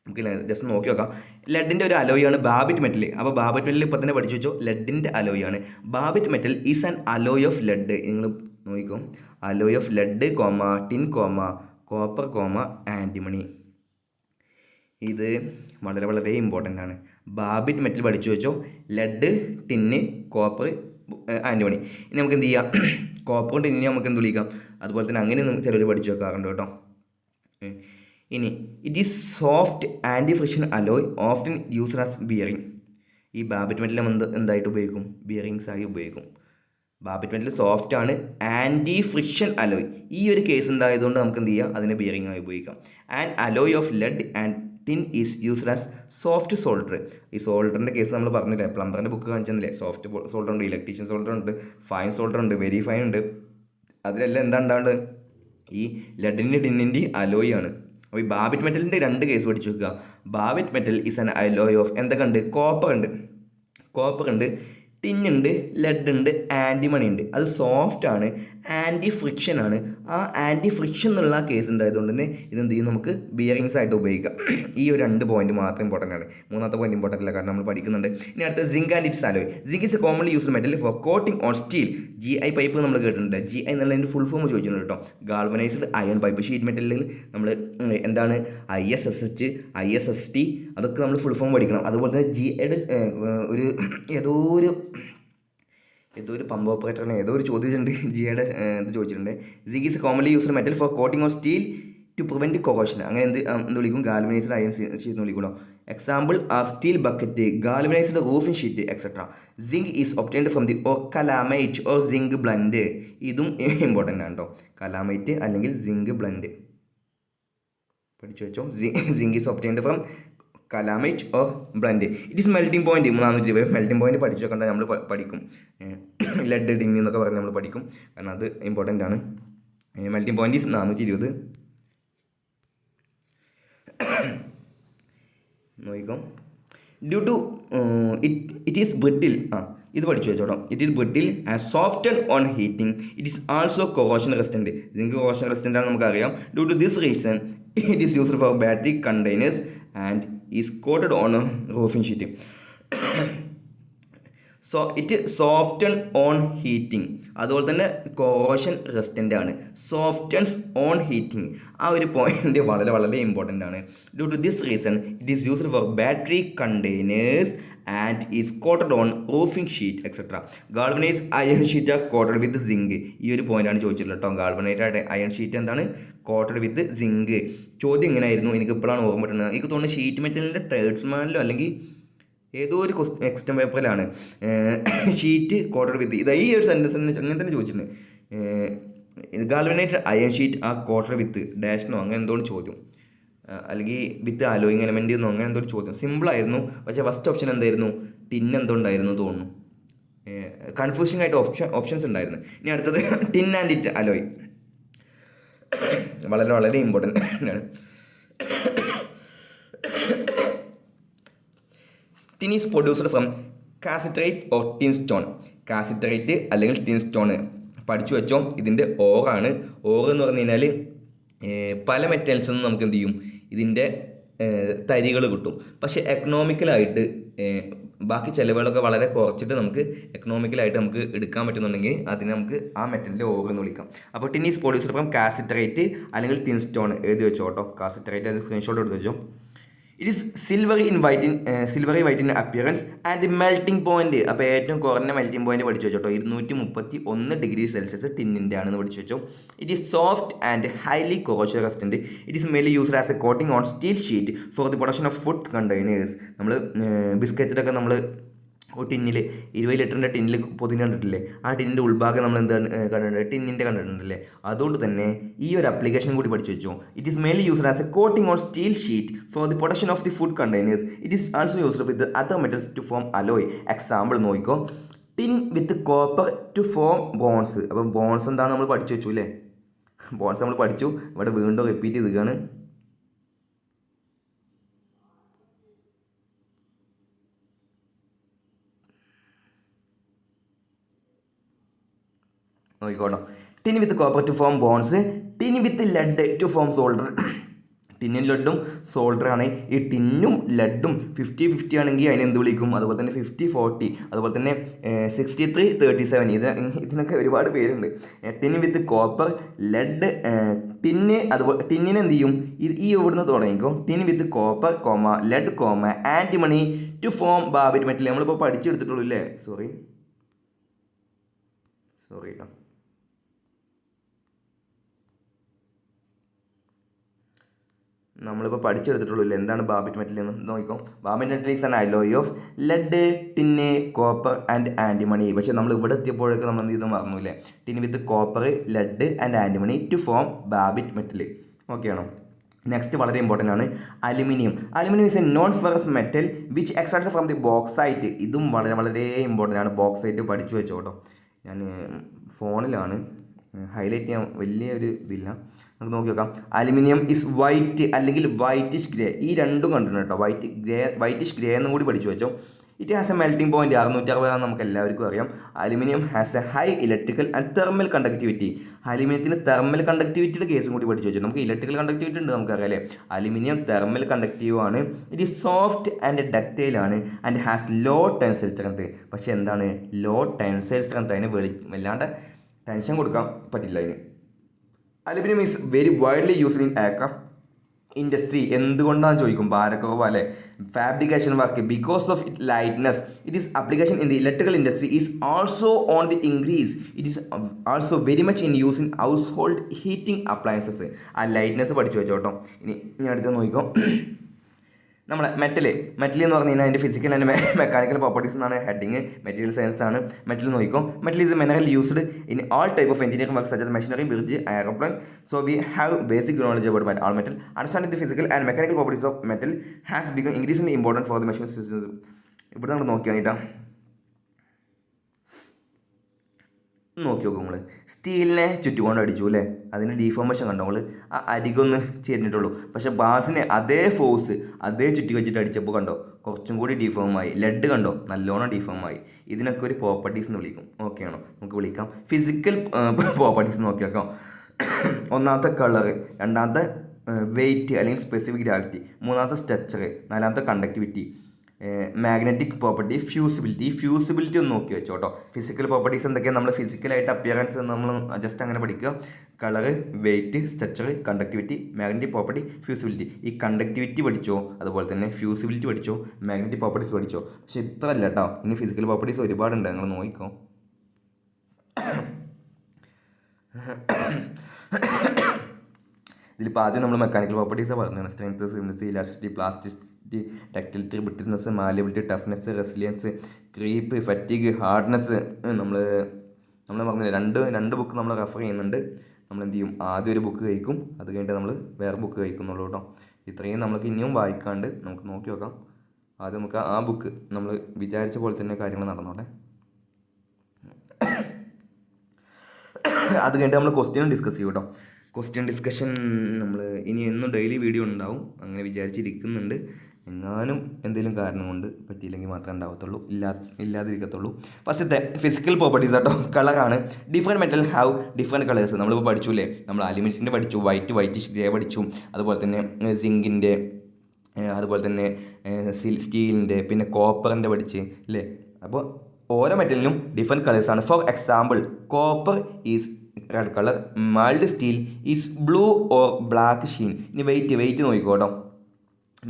നമുക്ക് ജസ്റ്റ് നോക്കി നോക്കാം. ലെഡിൻ്റെ ഒരു അലോയാണ് ബാബിറ്റ് മെറ്റൽ. അപ്പോൾ ബാബിറ്റ് മെറ്റൽ ഇപ്പോൾ തന്നെ പഠിച്ചു വെച്ചോ, ലെഡിൻ്റെ അലോയാണ്. Babbitt metal is an alloy of lead. നിങ്ങൾ നോക്കിക്കോ, alloy of lead comma tin comma copper comma antimony. ഇത് വളരെ വളരെ ഇമ്പോർട്ടൻ്റ് ആണ്. ബാബിറ്റ് മെറ്റൽ പഠിച്ചു വെച്ചോ, ലെഡ്, ടിന്ന്, കോപ്പർ, ആൻറ്റിമണി. ഇനി നമുക്ക് എന്ത് ചെയ്യാം, കോപ്പറും ടിന്നിനെ നമുക്ക് എന്ത് വിളിക്കാം, അതുപോലെ തന്നെ അങ്ങനെ ചിലർ പഠിച്ചു വെക്കാറുണ്ട് കേട്ടോ. ഇനി it is soft anti friction alloy often used as bearing. ഈ ബാബിറ്റ് മെറ്റൽ നമ്മൾ എന്തായിട്ട് ഉപയോഗിക്കും, ബിയറിങ്സ് ആയി ഉപയോഗിക്കും. ബാബിറ്റ് മെറ്റൽ സോഫ്റ്റ് ആണ്, ആൻറ്റി ഫ്രിക്ഷൻ അലോയ്. ഈ ഒരു കേസ് ഉണ്ടായതുകൊണ്ട് നമുക്ക് എന്ത് ചെയ്യാം, അതിനെ ബിയറിംഗ് ആയി ഉപയോഗിക്കാം. And alloy of lead and tin is used as soft solder. ഈ സോൾഡറിൻ്റെ കേസ് നമ്മൾ പറഞ്ഞില്ലേ, പ്ലംബറിൻ്റെ ബുക്ക് കാണിച്ചെന്നില്ലേ. സോഫ്റ്റ് സോൾഡർ ഉണ്ട്, ഇലക്ട്രീഷ്യൻ സോൾഡർ ഉണ്ട്, ഫൈൻ സോൾഡർ ഉണ്ട്, വെരി ഫൈൻ ഉണ്ട്. അതിലെല്ലാം എന്താ ഉണ്ടാവേണ്ടത്, ഈ ലെഡിൻ്റെ ടിന്നിൻ്റെ അലോയ് ആണ്. അപ്പോൾ ഈ ബാബിറ്റ് മെറ്റലിൻ്റെ രണ്ട് കേസ് പഠിച്ചു വെക്കുക. Babbitt metal is an alloy of എന്തൊക്കെ ഉണ്ട്, കോപ്പർ ഉണ്ട്, ടിന്നുണ്ട്, ലെഡ് ഉണ്ട്, ആൻറ്റിമണി ഉണ്ട്. അത് സോഫ്റ്റ് ആണ്, ആൻറ്റി ഫ്രിക്ഷൻ ആണ്. ആ ആൻറ്റി ഫ്രിക്ഷൻ എന്നുള്ള കേസ് ഉണ്ടായതുകൊണ്ട് തന്നെ ഇതെന്ത് ചെയ്യും, നമുക്ക് ബിയറിങ്സ് ആയിട്ട് ഉപയോഗിക്കാം. ഈ ഒരു രണ്ട് പോയിന്റ് മാത്രം ഇമ്പോർട്ടൻ്റ് ആണ്. മൂന്നാമത്തെ പോയിന്റ് ഇമ്പോർട്ടൻ്റ് അല്ല, കാരണം നമ്മൾ പഠിക്കുന്നുണ്ട്. ഇനി അടുത്ത zinc and its alloy. Zinc is a commonly used metal for coating on steel. GI pipe നമ്മൾ കേട്ടിട്ടുണ്ട്. GI എന്നുള്ളതിൻ്റെ ഫുൾ ഫോം ചോദിച്ചിട്ടുണ്ട് കേട്ടോ. Galvanised iron pipe. ഷീറ്റ് മെറ്റലിൽ നമ്മൾ എന്താണ് ISSH, ISST അതൊക്കെ നമ്മൾ ഫുൾ ഫോം പഠിക്കണം. അതുപോലെ തന്നെ GIയുടെ ഏതോ ഒരു പമ്പ് ഓപ്പറേറ്ററിന് ഏതോ ഒരു ചോദിച്ചിട്ടുണ്ട്, GIയുടെ ഇത് ചോദിച്ചിട്ടുണ്ട്. Zinc is commonly used metal for coating on steel to prevent corrosion. അങ്ങനെ എന്ത് വിളിക്കും, ഗാൽവനൈസ്ഡ് അയൺ ഷീറ്റ് എന്ന് വിളിക്കുമല്ലോ. Example are steel bucket, galvanised roofing sheet etcetera. Zinc is obtained from the calamite or zinc blende. ഇതും important ആണ് കേട്ടോ. Calamite അല്ലെങ്കിൽ zinc blende പഠിച്ചു വെച്ചോ. Zinc is obtained from calamite or blende. It is melting point 320. Melting point പഠിച്ചു വെക്കേണ്ട, നമ്മൾ പഠിക്കും. ലെഡ് ടിൻ എന്നൊക്കെ പറഞ്ഞ് നമ്മൾ പഠിക്കും, കാരണം അത് ഇമ്പോർട്ടൻ്റ് ആണ്. Melting point is 420. നോക്കിക്കോ. Due to it is brittle. ഇത് പഠിച്ചു വെച്ചോട്ടോ. It is brittle and soften on heating. It is also corrosion resistant. ഇതിന് കൊറോഷൻ റെസിസ്റ്റൻ്റ് ആണ് നമുക്കറിയാം. Due to this reason it is used for battery containers and is coated on roofing sheet. So it soften on heating. അതുപോലെ തന്നെ corrosion resistant ആണ്, softens on heating. ആ ഒരു point വളരെ വളരെ ഇമ്പോർട്ടൻ്റ് ആണ്. Due to this reason it is used for battery containers and is coated on roofing sheet etcetera. Galvanise iron sheet are coated with zinc. ഈ ഒരു പോയിന്റാണ് ചോദിച്ചിട്ടുള്ളത് കേട്ടോ. ഗാൾവനൈസ്ഡ് അയൺ ഷീറ്റ് എന്താണ്, കോട്ടഡ് വിത്ത് സിങ്ക്. ചോദ്യം ഇങ്ങനെയായിരുന്നു, എനിക്ക് ഇപ്പോഴാണ് ഓർമ്മ കിട്ടുന്നത്. എനിക്ക് തോന്നുന്നു ഷീറ്റ് മെറ്റലിൻ്റെ ട്രേഡ്സ്മാനിലോ അല്ലെങ്കിൽ ഏതോ ഒരു എക്സ്റ്റം പേപ്പറിലാണ് ഷീറ്റ് കോട്ടഡ് വിത്ത്. ഈ ഒരു സെൻറ്റൻസ് അങ്ങനെ തന്നെ ചോദിച്ചിട്ടുണ്ട്. ഗാൽവനൈസ്ഡ് അയൺ ഷീറ്റ് ആ കോട്ടഡ് വിത്ത് ഡാഷനോ അങ്ങനെ എന്തോ ചോദ്യം, അല്ലെങ്കിൽ വിത്ത് അലോയിങ് എലമെൻ്റ് എന്നോ അങ്ങനെ എന്തോ ഒരു ചോദ്യം. സിമ്പിളായിരുന്നു, പക്ഷേ ഫസ്റ്റ് ഓപ്ഷൻ എന്തായിരുന്നു, ടിൻ എന്തോ ഉണ്ടായിരുന്നു തോന്നുന്നു. കൺഫ്യൂസിങ് ആയിട്ട് ഓപ്ഷൻസ് ഉണ്ടായിരുന്നു. ഇനി അടുത്തത് ടിൻ ആൻഡ് ഇറ്റ് അലോയ്. വളരെ വളരെ ഇമ്പോർട്ടൻ്റ് ആണ്. Tin is produced from cassiterite or tin stone. Cassiterite അല്ലെങ്കിൽ ടിൻ സ്റ്റോൺ പഠിച്ചു വെച്ചോ. ഇതിൻ്റെ ഓറാണ്. ഓറ് എന്ന് പറഞ്ഞു കഴിഞ്ഞാൽ പല മെറ്റൽസിൽ നിന്നും നമുക്ക് എന്ത് ചെയ്യും, ഇതിൻ്റെ തരികൾ കിട്ടും. പക്ഷേ എക്കണോമിക്കലായിട്ട് ബാക്കി ചിലവുകളൊക്കെ വളരെ കുറച്ചിട്ട് നമുക്ക് എക്കണോമിക്കലായിട്ട് നമുക്ക് എടുക്കാൻ പറ്റുന്നുണ്ടെങ്കിൽ അതിനെ നമുക്ക് ആ മെറ്റലിൻ്റെ ഓറ് എന്ന് വിളിക്കാം. അപ്പോൾ ടിൻ ഈസ് പ്രൊഡ്യൂസ്ഡ് ഫ്രം കാസിറ്ററേറ്റ് അല്ലെങ്കിൽ ടിൻ സ്റ്റോൺ എഴുതി വെച്ചോ കേട്ടോ. കാസിറ്ററേറ്റ് അത് സ്ക്രീൻഷോട്ട് എടുത്ത് വെച്ചോ. It is silvery white in appearance and melting point. അപ്പോൾ ഏറ്റവും കുറഞ്ഞ മെൽറ്റിംഗ് പോയിന്റ് പഠിച്ചു വെച്ചോട്ടോ. 231 ഡിഗ്രി സെൽഷ്യസ് ടിന്നിൻ്റെ ആണെന്ന് പഠിച്ചു വെച്ചോ. It is soft and highly corrosion resistant. It is mainly used as a coating on steel sheet for the production of food containers. നമ്മൾ ബിസ്ക്കറ്റിലൊക്കെ നമ്മൾ ടിന്നിൽ 20 ലിറ്ററിൻ്റെ ടിന്നിൽ പൊതിഞ്ഞ് കണ്ടിട്ടില്ലേ, ആ ടിന്നിൻ്റെ ഉൾഭാഗം നമ്മൾ എന്താണ് കണ്ടിട്ടുണ്ട്, ടിന്നിൻ്റെ കണ്ടിട്ടുണ്ടല്ലേ. അതുകൊണ്ട് തന്നെ ഈ ഒരു ആപ്ലിക്കേഷൻ കൂടി പഠിച്ചു വെച്ചോ. It is mainly used as a coating on steel sheet for the protection of the food containers. It is also used with other metals to form alloy. Example നോക്കിക്കോ, tin with copper to form bronze. അപ്പം bronze എന്താണ് നമ്മൾ പഠിച്ചു വെച്ചു അല്ലേ, bones നമ്മൾ പഠിച്ചു. ഇവിടെ വീണ്ടും റിപ്പീറ്റ് ചെയ്തുകയാണ്. നോക്കിക്കോട്ടോ, tin with copper to form bronze, tin with lead to form solder. ടിന്നും ലെഡും സോൾഡറാണ്. ഈ ടിന്നും ലെഡും 50-50 ആണെങ്കിൽ അതിന് എന്ത് വിളിക്കും, അതുപോലെ തന്നെ 50-40, അതുപോലെ തന്നെ 63-37, ഇതിനൊക്കെ ഒരുപാട് പേരുണ്ട്. Tin with copper, lead, tin, അതുപോലെ ടിന്നിന് എന്ത് ചെയ്യും, ഈ ഇവിടുന്ന് തുടങ്ങിക്കും, tin with copper comma lead comma antimony to form Babbitt metal. നമ്മളിപ്പോൾ പഠിച്ചെടുത്തിട്ടുള്ളൂ അല്ലേ, സോറി കേട്ടോ. നമ്മളിപ്പോൾ പഠിച്ചെടുത്തിട്ടുള്ളൂ എന്താണ് ബാബിറ്റ് മെറ്റൽ എന്ന് നോക്കിക്കോ. Babbitt metal is an alloy of lead, tin, copper and antimony. പക്ഷേ നമ്മൾ ഇവിടെ എത്തിയപ്പോഴൊക്കെ നമ്മൾ എന്ത് ചെയ്ത് മറന്നുല്ലേ, tin with copper, lead and antimony to form Babbitt metal. Okay ആണോ. നെക്സ്റ്റ് വളരെ ഇമ്പോർട്ടൻ്റ് ആണ് aluminium. Aluminium is a non ferrous metal which extracted from the bauxite. ഇതും വളരെ വളരെ ഇമ്പോർട്ടൻ്റ് ആണ്. ബോക്സൈറ്റ് പഠിച്ചു വെച്ചോ കേട്ടോ. ഞാൻ ഫോണിലാണ് ഹൈലൈറ്റ് ചെയ്യാൻ വലിയൊരു ഇതില്ല, നമുക്ക് നോക്കി നോക്കാം. അലുമിനിയം ഇസ് വൈറ്റ് അല്ലെങ്കിൽ വൈറ്റിഷ് ഗ്രേ. ഈ രണ്ടും കണ്ടിട്ടുണ്ട് കേട്ടോ, വൈറ്റിഷ് ഗ്രേ എന്നും കൂടി പഠിച്ചു വെച്ചോ. It has a melting point 660 നമുക്ക് എല്ലാവർക്കും അറിയാം. Aluminium has a high electrical and thermal conductivity. അലുമിനിയത്തിന് തെർമൽ കണ്ടക്ടിവിറ്റിയുടെ കേസും കൂടി പഠിച്ചു വെച്ചു. നമുക്ക് ഇലക്ട്രിക്കൽ കണ്ടക്ടിവിറ്റി ഉണ്ട് നമുക്കറിയാം അല്ലേ. അലുമിനിയം തെർമൽ കണ്ടക്റ്റീവ് ആണ്. It is soft and ductile ആണ് and has low tensile strength. പക്ഷേ എന്താണ് ലോ ടെൻസൈൽ സ്ട്രെങ്ത്, അതിന് വല്ലാണ്ട് ടെൻഷൻ കൊടുക്കാൻ പറ്റില്ല അതിന്. Aluminium is very widely used in aircraft industry. എന്തുകൊണ്ടാണെന്ന് ചോദിക്കും, ഭാരക്കുറവ് അല്ലേ, fabrication work, because of it lightness. It is application in the electrical industry is also on the increase. It is also very much in use in house hold heating appliances. ആ lightness പഠിച്ചു വെച്ചോട്ടോ. ഇനി ഞാൻ അടുത്ത് നോക്കിക്കോ, നമ്മുടെ metal എന്ന് പറഞ്ഞു കഴിഞ്ഞാൽ അതിൻ്റെ ഫിസിക്കൽ ആൻഡ് മെക്കാനിക്കൽ പ്രോപ്പർട്ടീസ് എന്നാണ് ഹെഡിങ്. മെറ്റീരിയൽ സയൻസ് ആണ്. മെറ്റൽ നോക്കിക്കോ, metal is A mineral used in all type of engineering work such as machinery, bridge, airplane. So we have basic knowledge about all metal. Understanding the physical and mechanical properties of metal has become increasingly important for the machine systems. ഇവിടെ നമ്മൾ നോക്കിയാൽ നോക്കി നോക്കും നമ്മൾ, സ്റ്റീലിനെ ചുറ്റുകൊണ്ട് അടിച്ചു അല്ലേ, അതിന് deformation കണ്ടോ നമ്മൾ, ആ അരികൊന്ന് ചേർന്നിട്ടുള്ളൂ. പക്ഷേ ബാസിനെ അതേ ഫോഴ്സ് അതേ ചുറ്റി വെച്ചിട്ട് അടിച്ചപ്പോൾ കണ്ടോ കുറച്ചും കൂടി ഡീഫോമായി. ലെഡ് കണ്ടോ നല്ലോണം ഡീഫോമായി. ഇതിനൊക്കെ ഒരു പ്രോപ്പർട്ടീസ് എന്ന് വിളിക്കും. ഓക്കെ ആണോ, നമുക്ക് വിളിക്കാം. ഫിസിക്കൽ പ്രോപ്പർട്ടീസ് നോക്കി നോക്കാം. ഒന്നാമത്തെ കളറ്, രണ്ടാമത്തെ വെയിറ്റ് അല്ലെങ്കിൽ സ്പെസിഫിക് ഗ്രാവിറ്റി, മൂന്നാമത്തെ സ്ട്രക്ചർ, നാലാമത്തെ കണ്ടക്ടിവിറ്റി, മാഗ്നറ്റിക് പ്രോപ്പർട്ടി, ഫ്യൂസിബിലിറ്റി ഒന്ന് നോക്കി വെച്ചോ കേട്ടോ. ഫിസിക്കൽ പ്രോപ്പർട്ടീസ് എന്തൊക്കെയാണ്, നമ്മൾ ഫിസിക്കലായിട്ട് അപ്പിയറൻസ് നമ്മൾ ജസ്റ്റ് അങ്ങനെ പഠിക്കുക. Colour, weight, structure, conductivity, magnetic property, fusibility. ഈ കണ്ടക്ടിവിറ്റി പഠിച്ചോ, അതുപോലെ തന്നെ ഫ്യൂസിബിലിറ്റി പഠിച്ചോ, മാഗ്നറ്റിക് പ്രോപ്പർട്ടീസ് പഠിച്ചോ. പക്ഷെ ഇത്ര അല്ല കേട്ടോ, ഇനി ഫിസിക്കൽ പ്രോപ്പർട്ടീസ് ഒരുപാടുണ്ട്, നിങ്ങൾ നോക്കിക്കോ. ഇതിലിപ്പോൾ ആദ്യം നമ്മൾ മെക്കാനിക്കൽ പ്രോപ്പർട്ടീസാണ് പറഞ്ഞത്. Strength, stiffness, elasticity, plasticity, ductility, brittleness, malleability, toughness, resilience, creep, fatigue, hardness. നമ്മൾ പറഞ്ഞില്ല രണ്ട് ബുക്ക് നമ്മൾ റെഫർ ചെയ്യുന്നുണ്ട്. നമ്മൾ എന്ത് ചെയ്യും, ആദ്യം ഒരു ബുക്ക് കഴിക്കും, അത് കഴിഞ്ഞിട്ട് നമ്മൾ വേറെ ബുക്ക് കഴിക്കുന്നുള്ളൂ കേട്ടോ. ഇത്രയും നമുക്ക് ഇനിയും വായിക്കാണ്ട് നമുക്ക് നോക്കി നോക്കാം. ആദ്യം നമുക്ക് ആ ബുക്ക് നമ്മൾ വിചാരിച്ച പോലെ തന്നെ കാര്യങ്ങൾ നടന്നോട്ടെ. അത് കഴിഞ്ഞിട്ട് നമ്മൾ ക്വസ്റ്റ്യൻ ഡിസ്കസ് ചെയ്യും കേട്ടോ. ക്വസ്റ്റ്യൻ ഡിസ്കഷൻ നമ്മൾ ഇനി എന്നും ഡെയിലി വീഡിയോ ഉണ്ടാവും, അങ്ങനെ വിചാരിച്ചിരിക്കുന്നുണ്ട്. എങ്ങാനും എന്തെങ്കിലും കാരണം കൊണ്ട് പറ്റിയില്ലെങ്കിൽ മാത്രമേ ഉണ്ടാവത്തുള്ളൂ, ഇല്ലാതിരിക്കത്തുള്ളൂ. ഫസ്റ്റത്തെ ഫിസിക്കൽ പ്രോപ്പർട്ടീസ് കേട്ടോ, കളറാണ്. Different metal have different colours. നമ്മളിപ്പോൾ പഠിച്ചു നമ്മൾ അലുമിനിയത്തിൻ്റെ പഠിച്ചു, വൈറ്റിഷ് ഗ്രേ പഠിച്ചു, അതുപോലെ തന്നെ സിങ്കിൻ്റെ, അതുപോലെ തന്നെ സ്റ്റീലിൻ്റെ, പിന്നെ കോപ്പറിൻ്റെ പഠിച്ച് അല്ലേ. അപ്പോൾ ഓരോ മെറ്റലിനും ഡിഫറെൻറ്റ് കളേഴ്സാണ്. For example, copper is red colour, mild steel is blue or black sheen. ഇനി വെയിറ്റ് നോക്കിക്കോട്ടോ.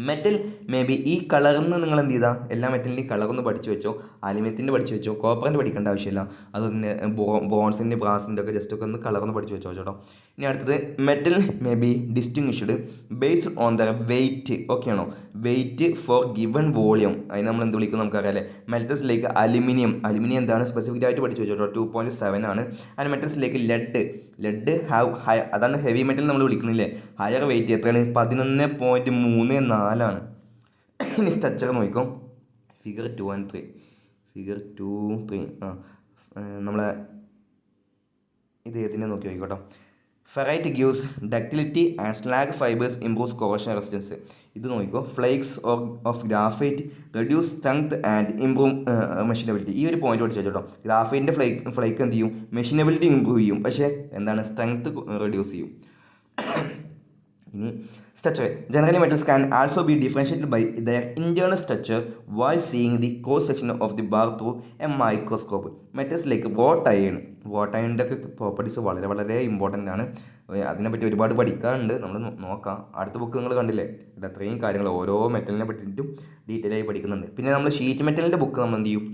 മെറ്റൽ മേ ബി ഈ കളറിന്ന് നിങ്ങൾ എന്ത് ചെയ്താൽ എല്ലാ മെറ്റലിൻ്റെയും കളറൊന്ന് പഠിച്ചു വെച്ചോ. അലുമിനിയത്തിൻ്റെ പഠിച്ചു വെച്ചോ, കോപ്പറിൻ്റെ പഠിക്കേണ്ട ആവശ്യമില്ല. അതുപോലെ ബോൺസിൻ്റെ, ബ്രാസിൻ്റെ ഒക്കെ ജസ്റ്റ് ഒക്കെ ഒന്ന് കളറൊന്ന് പഠിച്ചു വെച്ചോ കേട്ടോ. ഇനി അടുത്തത്, metal may be distinguished based on the weight. Okay ആണോ, വെയിറ്റ് ഫോർ ഗിവൺ വോളിയം. അതിന് നമ്മൾ എന്ത് വിളിക്കും നമുക്കറിയാം അല്ലേ. മെറ്റൽസിലേക്ക് അലുമിനിയം എന്താണ് സ്പെസിഫിക് ആയിട്ട് പഠിച്ചു വെച്ചോ. 2.7 ആണ്. അതിന് മെറ്റൽസിലേക്ക് ലെഡ് ഹാവ് അതാണ് ഹെവി മെറ്റൽ നമ്മൾ വിളിക്കുന്നില്ലേ. ഹയർ വെയിറ്റ് എത്രയാണ്? 11.34 ആണ്. ഇനി സ്ട്രക്ചർ നോക്കിക്കോ. ഫിഗർ 2 and 3 നമ്മളെ ഇത് ഏതിനെ നോക്കി നോക്കിക്കോട്ടോ. Ferrite gives ductility and slag fibres improves corrosion resistance. ഇത് നോക്കിക്കോ. Flakes of graphite reduce strength and improve machinability. ഈ ഒരു പോയിന്റ് പഠിച്ചു വെച്ചോട്ടോ. ഗ്രാഫൈറ്റിൻ്റെ ഫ്ലേക്ക് എന്ത് ചെയ്യും? മെഷീനബിലിറ്റി ഇംപ്രൂവ് ചെയ്യും, പക്ഷേ എന്താണ് സ്ട്രെങ്ത് റെഡ്യൂസ് ചെയ്യും. ഇനി structure. Generally metals can also be differentiated by their internal structure while seeing the cross section of the bar through a microscope. മെറ്റൽസിലേക്ക് വോട്ട് അയണിൻ്റെ ഒക്കെ പ്രോപ്പർട്ടീസ് വളരെ വളരെ ഇമ്പോർട്ടൻ്റ് ആണ്. അതിനെപ്പറ്റി ഒരുപാട് പഠിക്കാറുണ്ട്, നമ്മൾ നോക്കാം. അടുത്ത ബുക്ക് നിങ്ങൾ കണ്ടില്ലേ, അത്രയും കാര്യങ്ങൾ ഓരോ മെറ്റലിനെ പറ്റിയിട്ടും ഡീറ്റെയിൽ ആയി പഠിക്കുന്നുണ്ട്. പിന്നെ നമ്മൾ ഷീറ്റ് മെറ്റലിൻ്റെ ബുക്ക് നമ്മൾ എന്ത് ചെയ്യും,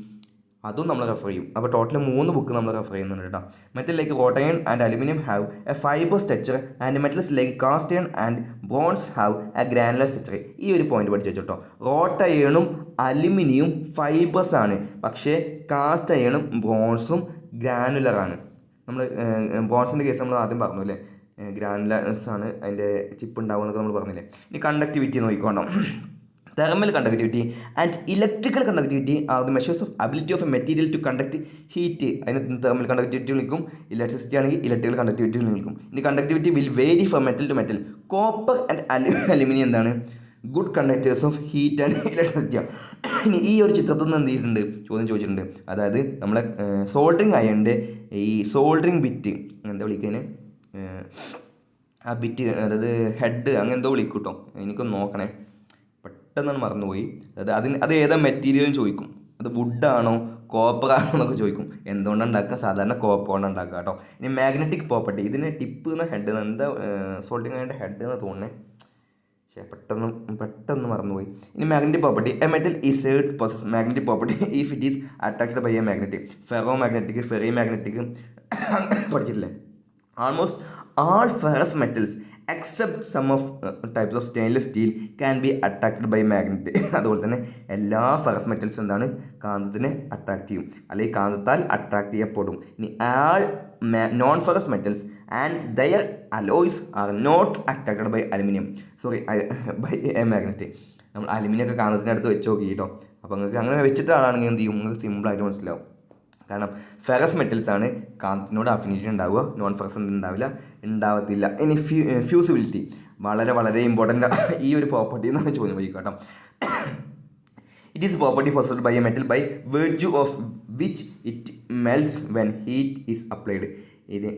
അതും നമ്മൾ റെഫർ ചെയ്യും. അപ്പോൾ ടോട്ടൽ 3 ബുക്ക് നമ്മൾ റെഫർ ചെയ്യുന്നുണ്ട് കേട്ടോ. Metal like wrought iron and aluminium have a fibre structure and metals like cast iron and bronze have a granular structure. ഈ ഒരു പോയിന്റ് പഠിച്ചു വെച്ചോട്ടോ. റോട്ട് അയണും അലുമിനിയും ഫൈബേഴ്സ് ആണ്, പക്ഷേ കാസ്റ്റ് അയണും ബ്രോൺസും ഗ്രാനുലർ ആണ്. നമ്മൾ ബ്രോൺസിൻ്റെ കേസ് നമ്മൾ ആദ്യം പറഞ്ഞു അല്ലേ, ഗ്രാനുലർസ് ആണ് അതിൻ്റെ ചിപ്പ് ഉണ്ടാവുക എന്നൊക്കെ നമ്മൾ പറഞ്ഞില്ലേ. ഇനി കണ്ടക്ടിവിറ്റി നോക്കിക്കോണം. Thermal conductivity and electrical conductivity are the measures of ability of a material to conduct heat. അതിന് തെർമൽ കണ്ടക്ടിവിറ്റി വിളിക്കും, ഇലക്ട്രിസിറ്റി ആണെങ്കിൽ ഇലക്ട്രിക്കൽ കണ്ടക്ടിവിറ്റി വിളിക്കും. ഇനി conductivity will vary from metal to metal. Copper and aluminium എന്താണ്? Good conductors of heat and electricity. ഇനി ഈ ഒരു ചിത്രത്തിൽ നിന്ന് എന്ത് ചെയ്തിട്ടുണ്ട്, ചോദ്യം ചോദിച്ചിട്ടുണ്ട്. അതായത് നമ്മളെ സോൾഡറിങ് അയണിൻ്റെ ഈ സോൾഡറിങ് ബിറ്റ് എന്താ വിളിക്കുന്നതിന്, ആ ബിറ്റ് അതായത് ഹെഡ് അങ്ങനെ എന്തോ വിളിക്കും കേട്ടോ, എനിക്കൊന്ന് നോക്കണേ, പെട്ടെന്നാണ് മറന്നുപോയി. അത് ഏതാ മെറ്റീരിയലും ചോദിക്കും. അത് വുഡാണോ കോപ്പറാണോ എന്നൊക്കെ ചോദിക്കും. എന്തുകൊണ്ടാണ് ഉണ്ടാക്കുക? സാധാരണ കോപ്പർ കൊണ്ട് ഉണ്ടാക്കുക കേട്ടോ. ഇനി മാഗ്നറ്റിക് പ്രോപ്പർട്ടി, ഇതിന് ടിപ്പ് എന്ന ഹെഡ് എന്താ സോൾഡിങ് അതിൻ്റെ ഹെഡ് എന്ന് തോന്നുന്നത്, പക്ഷേ പെട്ടെന്ന് മറന്നുപോയി. ഇനി magnetic property. A metal is said possess magnetic property if it is attracted by a magnetic. Ferromagnetic, ferrimagnetic പഠിച്ചിട്ടില്ലേ. Almost all ferrous metals except some of types of stainless steel can be attracted by magnet. അതുപോലെ തന്നെ എല്ലാ ferrous മെറ്റൽസും എന്താണ്, കാന്തത്തിനെ attract ചെയ്യും, അല്ലെങ്കിൽ കാന്തത്താൽ attract ചെയ്യപ്പെടും. ഇനി all non ferrous metals and their alloys are not attracted by aluminium by a magnet. നമ്മൾ aluminium ഒക്കെ കാന്തത്തിൻ്റെ അടുത്ത് വെച്ച് നോക്കി കേട്ടോ. അപ്പോൾ നിങ്ങൾക്ക് അങ്ങനെ വെച്ചിട്ടാണെങ്കിൽ എന്ത് ചെയ്യും, നിങ്ങൾക്ക് സിമ്പിളായിട്ട് മനസ്സിലാവും. കാരണം ഫെറസ് മെറ്റൽസ് ആണ് കാന്തത്തിനോട് അഫിനിറ്റി ഉണ്ടാവുക, നോൺ ഫെറസ് ഉണ്ടാവത്തില്ല. ഇനി ഫ്യൂസിബിലിറ്റി വളരെ വളരെ ഇമ്പോർട്ടൻ്റ് ഈ ഒരു പ്രോപ്പർട്ടി എന്നാണ് ചോദ്യം വയ്ക്കുക കേട്ടോ. It is property possessed by a metal by virtue of which it melts when heat is applied. ഇത്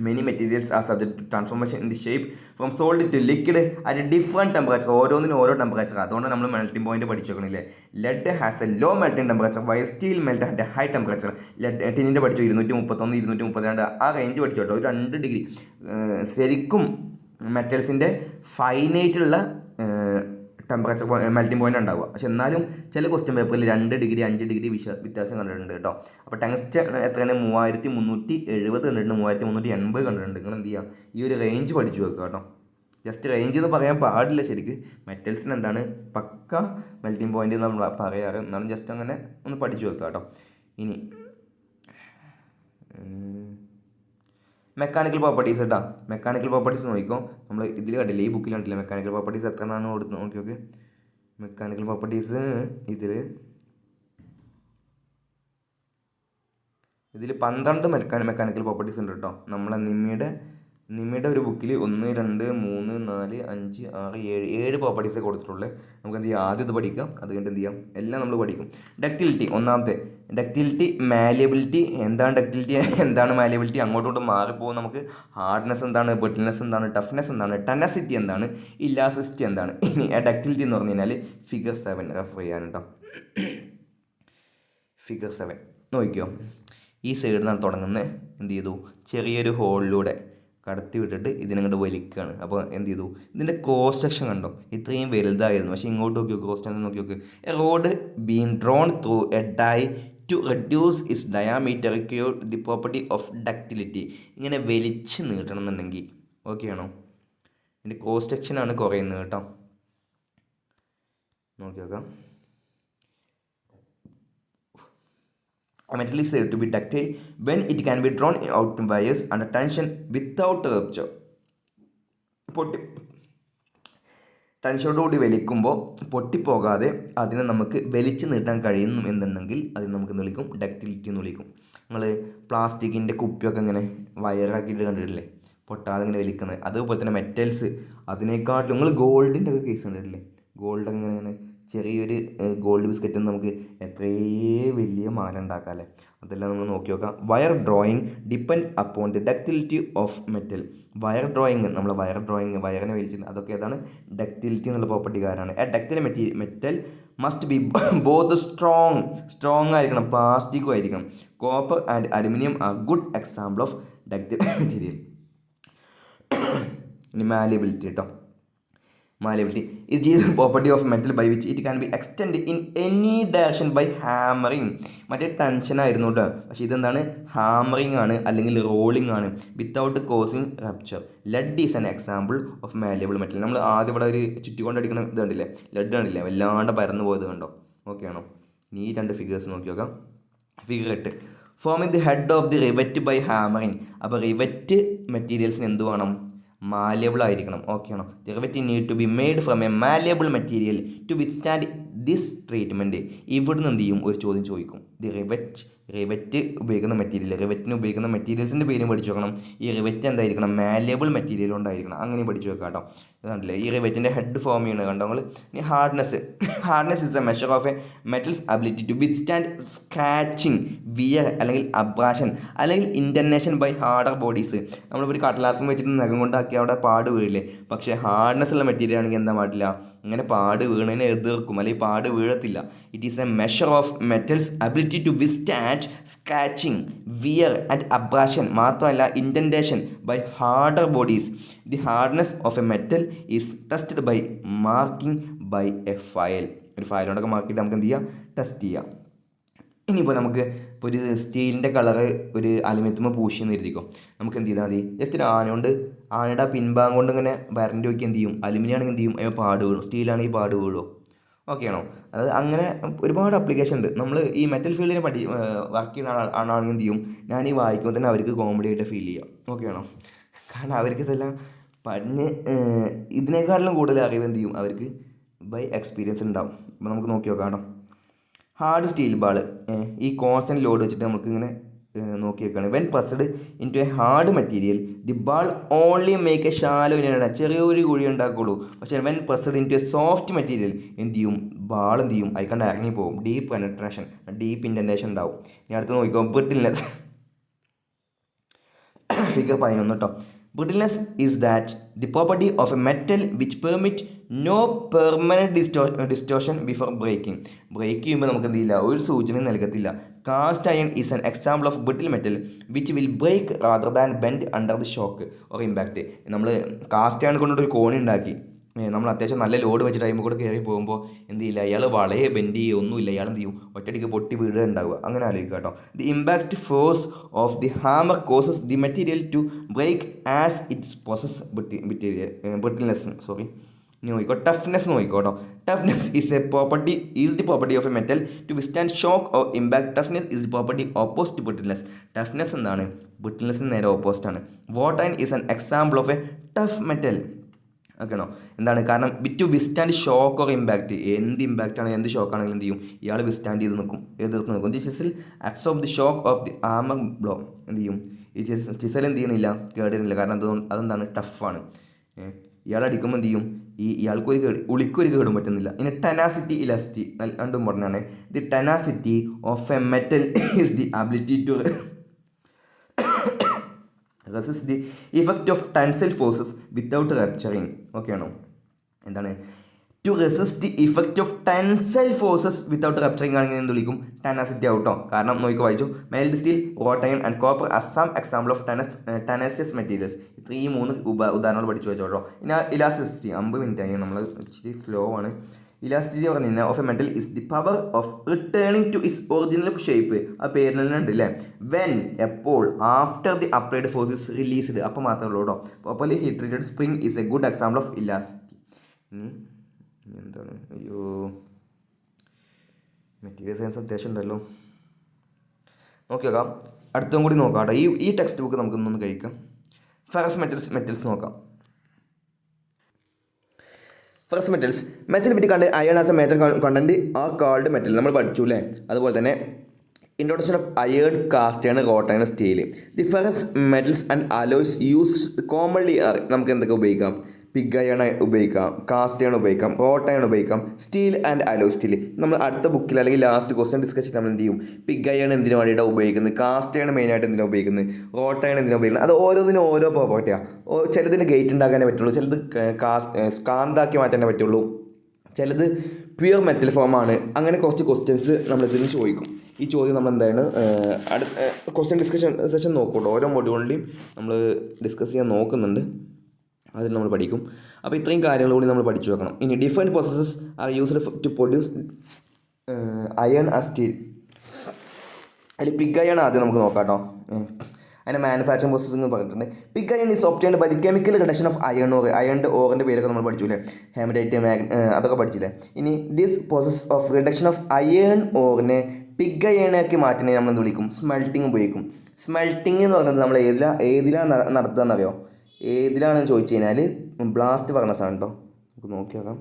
many materials are subject to transformation in the shape from solid to liquid at different temperature. ഓരോന്നിനും ഓരോ temperature. അതുകൊണ്ട് നമ്മൾ melting point പഠിച്ചേക്കണില്ലേ. Lead has a low melting temperature while steel melt at a high temperature. ടിന്നിൻ്റെ പഠിച്ചു 231, 232 ആ range പഠിച്ചു കേട്ടോ. ഒരു 2 ഡിഗ്രി ശരിക്കും മെറ്റൽസിൻ്റെ ഫൈനൈറ്റുള്ള ടെമ്പറേച്ചർ മെൽറ്റിംഗ് പോയിന്റ് ഉണ്ടാവുക. പക്ഷെ എന്നാലും ചില ക്വസ്റ്റ്യൻ പേപ്പറിൽ 2 ഡിഗ്രി 5 ഡിഗ്രി വ്യത്യാസം കണ്ടിട്ടുണ്ട് കേട്ടോ. അപ്പോൾ ടങ്സ്റ്റൺ എത്രയാണ്? 3370 കണ്ടിട്ടുണ്ട്, 3380 കണ്ടിട്ടുണ്ട്. നിങ്ങൾ എന്ത് ചെയ്യുക, ഈ ഒരു റേഞ്ച് പഠിച്ചു വെക്കുക കേട്ടോ. ജസ്റ്റ് റേഞ്ച് എന്ന് പറയാൻ പാടില്ല ശരിക്ക്. മെറ്റൽസിന് എന്താണ് പക്ക മെൽറ്റിംഗ് പോയിന്റ് നമ്മൾ പറയാറ്. എന്നാലും ജസ്റ്റ് അങ്ങനെ ഒന്ന് പഠിച്ചു വെക്കുക കേട്ടോ. ഇനി മെക്കാനിക്കൽ പ്രോപ്പർട്ടീസ് കേട്ടോ. മെക്കാനിക്കൽ പ്രോപ്പർട്ടീസ് നോക്കിക്കോ. നമ്മൾ ഇതിൽ കണ്ടില്ല, ഈ ബുക്കിൽ കണ്ടില്ല മെക്കാനിക്കൽ പ്രോപ്പർട്ടീസ് എത്ര എണ്ണമാണ് കൊടുത്ത് നോക്കി. മെക്കാനിക്കൽ പ്രോപ്പർട്ടീസ് ഇതിൽ 12 മെക്കാനിക്കൽ പ്രോപ്പർട്ടീസ് ഉണ്ട് കേട്ടോ. നമ്മളെ നിമ്മിയുടെ ഒരു ബുക്കിൽ 1, 2, 3, 4, 5, 6, 7 പ്രോപ്പർട്ടീസേ കൊടുത്തിട്ടുള്ളൂ. നമുക്ക് എന്ത് ചെയ്യാം, ആദ്യം ഇത് പഠിക്കാം, അത് കഴിഞ്ഞിട്ട് എന്ത് ചെയ്യാം, എല്ലാം നമ്മൾ പഠിക്കും. ഡക്റ്റിലിറ്റി ഒന്നാമത്തെ. Ductility, malleability. എന്താണ് ഡക്റ്റിലിറ്റി, എന്താണ് മാലിയബിലിറ്റി, അങ്ങോട്ടോട്ട് മാറിപ്പോകും നമുക്ക്. ഹാർഡ്നെസ് എന്താണ്, ബെട്ടിൽനെസ് എന്താണ്, ടഫ്നെസ് എന്താണ്, ടെനസിറ്റി എന്താണ്, ഇലാസ്റ്റിസിറ്റി എന്താണ്. ഇനി ഡക്റ്റിലിറ്റി എന്ന് പറഞ്ഞു കഴിഞ്ഞാൽ ഫിഗർ 7 റെഫർ ചെയ്യാൻ കേട്ടോ. ഫിഗർ 7 നോക്കിക്കോ. ഈ സൈഡിൽ നിന്നാണ് തുടങ്ങുന്നത്. എന്ത് ചെയ്തു, ചെറിയൊരു ഹോളിലൂടെ കടത്തി വിട്ടിട്ട് ഇതിനങ്ങോട്ട് വലിക്കുകയാണ്. അപ്പോൾ എന്ത് ചെയ്തു, ഇതിൻ്റെ ക്രോസ് സെക്ഷൻ കണ്ടോ, ഇത്രയും വലുതായിരുന്നു. പക്ഷേ ഇങ്ങോട്ട് നോക്കിയോ, ക്രോസ് സെക്ഷൻ നോക്കി നോക്ക്. A rod been drawn through a die to reduce is diameter cure the property of ductility. ഇങ്ങനെ വലിച്ച് നീട്ടണം എന്നുണ്ടെങ്കിൽ ഓക്കെ ആണോ, ഇതിൻ്റെ ക്രോസ് സെക്ഷനാണ് കുറയുന്നത് കേട്ടോ. നോക്കി നോക്കാം. A metal is said to be ductile when it can be drawn out wires under tension without rupture. പൊട്ടി ടെൻഷനോടുകൂടി വലിക്കുമ്പോൾ പൊട്ടിപ്പോകാതെ അതിനെ നമുക്ക് വലിച്ചു നീട്ടാൻ കഴിയുന്നു എന്നുണ്ടെങ്കിൽ അതിന് നമുക്ക് എന്ത് വിളിക്കും? ഡക്റ്റിലിറ്റി എന്ന് വിളിക്കും. നിങ്ങൾ പ്ലാസ്റ്റിക്കിൻ്റെ കുപ്പിയൊക്കെ ഇങ്ങനെ വയറാക്കിയിട്ട് കണ്ടിട്ടില്ലേ, പൊട്ടാതെ ഇങ്ങനെ വലിക്കുന്നത്? അതുപോലെ തന്നെ മെറ്റൽസ് അതിനേക്കാട്ടും നിങ്ങൾ ഗോൾഡിൻ്റെ ഒക്കെ കേസ് കണ്ടിട്ടില്ലേ? ഗോൾഡ് ഇങ്ങനെ ചെറിയൊരു ഗോൾഡ് ബിസ്ക്കറ്റ് നമുക്ക് എത്രയേ വലിയ മാല ഉണ്ടാക്കാം അല്ലേ? അതെല്ലാം നമ്മൾ നോക്കി നോക്കാം. Wire drawing depend upon the ductility of metal. Wire drawing വയറിനെ വലിച്ചിട്ട് അതൊക്കെ ഏതാണ്? ഡക്റ്റിലിറ്റി എന്നുള്ള പ്രോപ്പർട്ടിക്കാരാണ്. A ductile metal must be both strong ആയിരിക്കണം, പ്ലാസ്റ്റിക്കും ആയിരിക്കണം. Copper and aluminium are good example of ductile material. ഇനി മാലിയബിലിറ്റി കേട്ടോ. Malleability is the property of metal by which it can be extended in any direction by hammering. മറ്റേ tension ആയിരുന്നു കേട്ടോ, പക്ഷേ ഇതെന്താണ്? ഹാമറിങ് ആണ് അല്ലെങ്കിൽ റോളിംഗ് ആണ്. Without causing rupture. Lead is an example of malleable metal. നമ്മൾ ആദ്യം ഇവിടെ ഒരു ചുറ്റിക്കൊണ്ടടിക്കുന്ന ഇത് കണ്ടില്ലേ? ലെഡ് കണ്ടില്ലേ? വല്ലാണ്ട് പരന്നു പോയത് കണ്ടോ? ഓക്കെ ആണോ? ഈ രണ്ട് ഫിഗേഴ്സ് നോക്കി നോക്കാം. Figure 8 forming the head of the rivet by hammering. അപ്പോൾ റിവറ്റ് മെറ്റീരിയൽസിന് എന്ത് വേണം? മാലിയബിൾ ആയിരിക്കണം. ഓക്കെ ആണോ? The rivet need to be made from a malleable material to withstand this treatment. ഇവിടുന്ന് എന്ത് ചെയ്യും? ഒരു ചോദ്യം ചോദിക്കും. ദി റിവറ്റ് ഉപയോഗിക്കുന്ന മെറ്റീരിയൽ, റിവറ്റിന് ഉപയോഗിക്കുന്ന മെറ്റീരിയൽസിൻ്റെ പേരും പഠിച്ചു വെക്കണം. ഈ റിവറ്റ് എന്തായിരിക്കണം? മാലിയബിൾ മെറ്റീരിയൽ കൊണ്ടായിരിക്കണം. അങ്ങനെ പഠിച്ചു വെക്കാം കേട്ടോ. ഇതാണല്ലേ ഈ റിവറ്റിൻ്റെ ഹെഡ് ഫോം ചെയ്യണത് കണ്ടോ നിങ്ങൾ? ഇനി hardness is a measure of a metal's ability to withstand scratching, wear അല്ലെങ്കിൽ അബ്രാഷൻ അല്ലെങ്കിൽ ഇൻറ്റർനേഷൻ ബൈ ഹാർഡർ ബോഡീസ്. നമ്മളിപ്പോൾ ഒരു കടലാസം വെച്ചിട്ട് നഖം കൊണ്ടാക്കി അവിടെ പാട് വീഴില്ലേ? പക്ഷേ ഹാർഡ്നെസ് ഉള്ള മെറ്റീരിയൽ ആണെങ്കിൽ എന്താ പാടില്ല? ഇങ്ങനെ പാട് വീണതിനെ എതിർക്കും, അല്ലെങ്കിൽ പാട് വീഴത്തില്ല. It is a measure of metals ability to withstand scratching, wear and abrasion. മാത്രമല്ല indentation by harder bodies. The hardness of a metal is tested by marking by a file. ഒരു ഫയലോടൊക്കെ മാർക്ക് ചെയ്തിട്ട് നമുക്ക് എന്ത് ചെയ്യാം? ടെസ്റ്റ് ചെയ്യാം. ഇനിയിപ്പോൾ നമുക്ക് ഇപ്പോൾ ഒരു സ്റ്റീലിൻ്റെ കളറ് ഒരു അലുമിനിയത്തുമ്പോൾ പൂശിയെന്ന് എഴുതിക്കോ. നമുക്ക് എന്ത് ചെയ്താൽ മതി? ജസ്റ്റ് ഒരു ആനയുടെ പിൻഭാഗം കൊണ്ട് ഇങ്ങനെ വരണ്ടി നോക്കി എന്ത് ചെയ്യും? അലുമിനിയം ആണെങ്കിൽ എന്ത് ചെയ്യും? അതിന് പാട് വീഴും. സ്റ്റീലാണെങ്കിൽ പാട് വീഴുമോ? ഓക്കെ ആണോ? അതായത് അങ്ങനെ ഒരുപാട് ആപ്ലിക്കേഷൻ ഉണ്ട്. നമ്മൾ ഈ മെറ്റൽ ഫീൽഡിനെ വർക്ക് ചെയ്യുന്ന ആളാണെങ്കിൽ എന്ത് ചെയ്യും? ഞാൻ ഈ വായിക്കുമ്പോൾ തന്നെ അവർക്ക് കോമഡി ആയിട്ട് ഫീൽ ചെയ്യാം. ഓക്കെ ആണോ? കാരണം അവർക്ക് ഇതെല്ലാം പഠിഞ്ഞ് ഇതിനേക്കാട്ടിലും കൂടുതൽ അറിവ് എന്ത് ചെയ്യും? അവർക്ക് ബൈ എക്സ്പീരിയൻസ് ഉണ്ടാവും. അപ്പോൾ നമുക്ക് നോക്കി നോക്കാം കേട്ടോ. ഹാർഡ് സ്റ്റീൽ ബാൾ ഈ കോൺസ്റ്റൻറ്റ് ലോഡ് വെച്ചിട്ട് നമുക്ക് ഇങ്ങനെ നോക്കി വെക്കുകയാണ്. When pressed into a hard material the ball only make a shallow in. ചെറിയൊരു കുഴി ഉണ്ടാക്കുള്ളൂ. പക്ഷേ when pressed into a soft material എന്ത് ചെയ്യും? ബാൾ എന്ത് ചെയ്യും? അതിക്കണ്ട് ഇറങ്ങി പോകും. ഡീപ്പ് പെനട്രേഷൻ, ഡീപ്പ് ഇൻഡൻറ്റേഷൻ ഉണ്ടാവും. ഇനി അടുത്ത് നോക്കിക്കോ. ബ്രിട്ടിൽനെസ് ഫിഗർ 11 കേട്ടോ. Brittleness is that the property of a metal which permit no permanent distortion before breaking. Break ചെയ്യുമ്പോൾ നമുക്ക് എന്തില്ല? ഒരു സൂചന നൽകത്തില്ല. Cast iron is an example of brittle metal which will break rather than bend under the shock or impact. നമ്മൾ cast iron കൊണ്ടൊരു കോണി ഉണ്ടാക്കി നമ്മൾ അത്യാവശ്യം നല്ല ലോഡ് വെച്ചിട്ട് ടൈം കൂടെ കയറി പോകുമ്പോൾ എന്ത് ചെയ്യില്ല? അയാൾ വളയെ ബെൻഡ് ചെയ്യുക ഒന്നുമില്ല. ഇയാൾ എന്ത് ചെയ്യും? ഒറ്റയടിക്ക് പൊട്ടി വീഴുക ഉണ്ടാവുക. അങ്ങനെ ആലോചിക്കുക കേട്ടോ. The impact force of the hammer causes the material to break as its process brittleness നോക്കിക്കോ. ടഫ്നെസ് നോക്കിക്കോ കേട്ടോ. Toughness is the property of a metal to withstand shock or impact. Toughness is the property opposite brittleness. Toughness എന്താണ്? ബ്രിട്ടിൽനെസ്സിന് നേരെ opposite ആണ്. Water iron is an example of a tough metal. Okay ആണോ? എന്താണ്? കാരണം to withstand shock or impact. എന്ത് impact ആണെങ്കിലും എന്ത് ഷോക്ക് ആണെങ്കിലും എന്ത് ചെയ്യും? ഇയാൾ വിസ്റ്റാൻഡ് ചെയ്ത് നിൽക്കും, എതിർത്ത് നിൽക്കും. The chisel absorb the shock of the hammer blow. എന്ത് ചെയ്യും? ഈ ചിസൽ എന്ത് ചെയ്യുന്നില്ല? കേടുന്നില്ല. കാരണം അതെന്താണ്? ടഫാണ്. ഇയാൾ അടിക്കുമ്പോൾ എന്ത് ചെയ്യും? ഉളിക്കൊരു കേടും പറ്റുന്നില്ല. ഇനി ടെനാസിറ്റി, ഇലാസ്റ്റി രണ്ടും ഇമ്പോർട്ടൻ്റ് ആണ്. The tenacity of a metal is the ability to resist the effect of tensile forces without rupturing. Okay ആണോ? എന്താണ്? To resist the effect of tensile forces without rupturing ആണെങ്കിൽ എന്ത് വിളിക്കും? ടെനാസിറ്റി ആവട്ടോ. കാരണം നോക്കി വായിച്ചു. Mild steel, wrought iron and copper are some example of tenacious materials. ഈ 3 ഉദാഹരണങ്ങൾ പഠിച്ചു വെച്ചോട്ടോ. ഇനി ഇലാസ്റ്റിസിറ്റി 50 മിനിറ്റ് ആയി. നമ്മൾ ഇച്ചിരി സ്ലോ ആണ്. ഇലാസ്റ്റിസിറ്റി പറഞ്ഞു കഴിഞ്ഞാൽ of a metal is the power of returning two is original shape. ആ പേരിൽ തന്നെ ഉണ്ട് അല്ലേ? വെൻ, എപ്പോൾ, after the applied force is released. അപ്പോൾ മാത്രമേ ഉള്ളൂ കേട്ടോ. Properly heat treated spring is a good example of elasticity. എന്താണ്? അയ്യോ മെറ്റീരിയൽ സയൻസ് അത്യാവശ്യം ഉണ്ടല്ലോ. നോക്കി നോക്കാം, അടുത്തും കൂടി നോക്കാം കേട്ടോ. ഈ ടെക്സ്റ്റ് ബുക്ക് നമുക്കൊന്നൊന്ന് കഴിക്കാം. ഫെറസ് മെറ്റൽസ് നോക്കാം. ഫെറസ് മെറ്റൽ പറ്റി കണ്ട് iron as a major content are called metal നമ്മൾ പഠിച്ചു അല്ലേ. അതുപോലെ തന്നെ ഇൻട്രൊഡക്ഷൻ ഓഫ് അയേൺ, കാസ്റ്റ് ആണ്, rotten, steel. The ferrous metals and alloys use commonly are. നമുക്ക് എന്തൊക്കെ ഉപയോഗിക്കാം? പിഗ് അയൺ ഉപയോഗിക്കാം, കാസ്റ്റ് അയൺ ഉപയോഗിക്കാം, റോട്ട് അയൺ ഉപയോഗിക്കാം, സ്റ്റീൽ ആൻഡ് അലോയ് സ്റ്റീൽ. നമ്മൾ അടുത്ത ബുക്കിൽ അല്ലെങ്കിൽ ലാസ്റ്റ് ക്വസ്റ്റ്യൻ ഡിസ്കഷൻ നമ്മൾ എന്ത് ചെയ്യും? പിഗ് അയൺ എന്തിനു വേണ്ടിയിട്ടാണ് ഉപയോഗിക്കുന്നത്, കാസ്റ്റ് അയൺ മെയിനായിട്ട് എന്തിനാണ് ഉപയോഗിക്കുന്നത്, റോട്ട് അയൺ എന്തിനാണ് ഉപയോഗിക്കുന്നത്. അത് ഓരോന്നിനും ഓരോ പ്രോപ്പർട്ടിയാണ്. ചിലതിന് ഗേറ്റ് ഉണ്ടാക്കാനേ പറ്റുള്ളൂ, ചിലത് കാന്താക്കി മാറ്റാനേ പറ്റുള്ളൂ, ചിലത് പ്യുവർ മെറ്റൽ ഫോമാണ്. അങ്ങനെ കുറച്ച് ക്വസ്റ്റ്യൻസ് നമ്മളിതിന് ചോദിക്കും. ഈ ചോദ്യം നമ്മൾ എന്താണ് ക്വസ്റ്റ്യൻ ഡിസ്കഷൻ സെഷൻ നോക്കുള്ളൂ. ഓരോ മൊഡ്യൂളിൻ്റെയും നമ്മൾ ഡിസ്കസ് ചെയ്യാൻ നോക്കുന്നുണ്ട്, അതിൽ നമ്മൾ പഠിക്കും. അപ്പോൾ ഇത്രയും കാര്യങ്ങൾ കൂടി നമ്മൾ പഠിച്ചു വെക്കണം. ഇനി different processes are used to produce iron as steel. അതിൽ പിഗ് അയൺ ആദ്യം നമുക്ക് നോക്കാം കേട്ടോ. അതിൻ്റെ മാനുഫാക്ചറിങ് പ്രോസസ്സ് എന്ന് പറഞ്ഞിട്ടുണ്ട്. Pig iron is obtained by the chemical reduction of iron ore. അയണിൻ്റെ ഓറിൻ്റെ പേരൊക്കെ നമ്മൾ പഠിച്ചില്ലേ, ഹെമറ്റൈറ്റ്, അതൊക്കെ പഠിച്ചില്ലേ. ഇനി this process of reduction of iron ഓറിനെ പിഗ് അയണാക്കി മാറ്റുന്നതിന് നമ്മൾ എന്ത് വിളിക്കും? സ്മെൽറ്റിംഗ് ഉപയോഗിക്കും. സ്മെൽറ്റിംഗ് എന്ന് പറയുന്നത് നമ്മൾ ഏതിലാണ് നടത്തുക എന്നറിയോ? ഏതിലാണെന്ന് ചോദിച്ചു കഴിഞ്ഞാൽ ബ്ലാസ്റ്റ് ഫർണസ് ആണ് കേട്ടോ. നമുക്ക് നോക്കി നോക്കാം.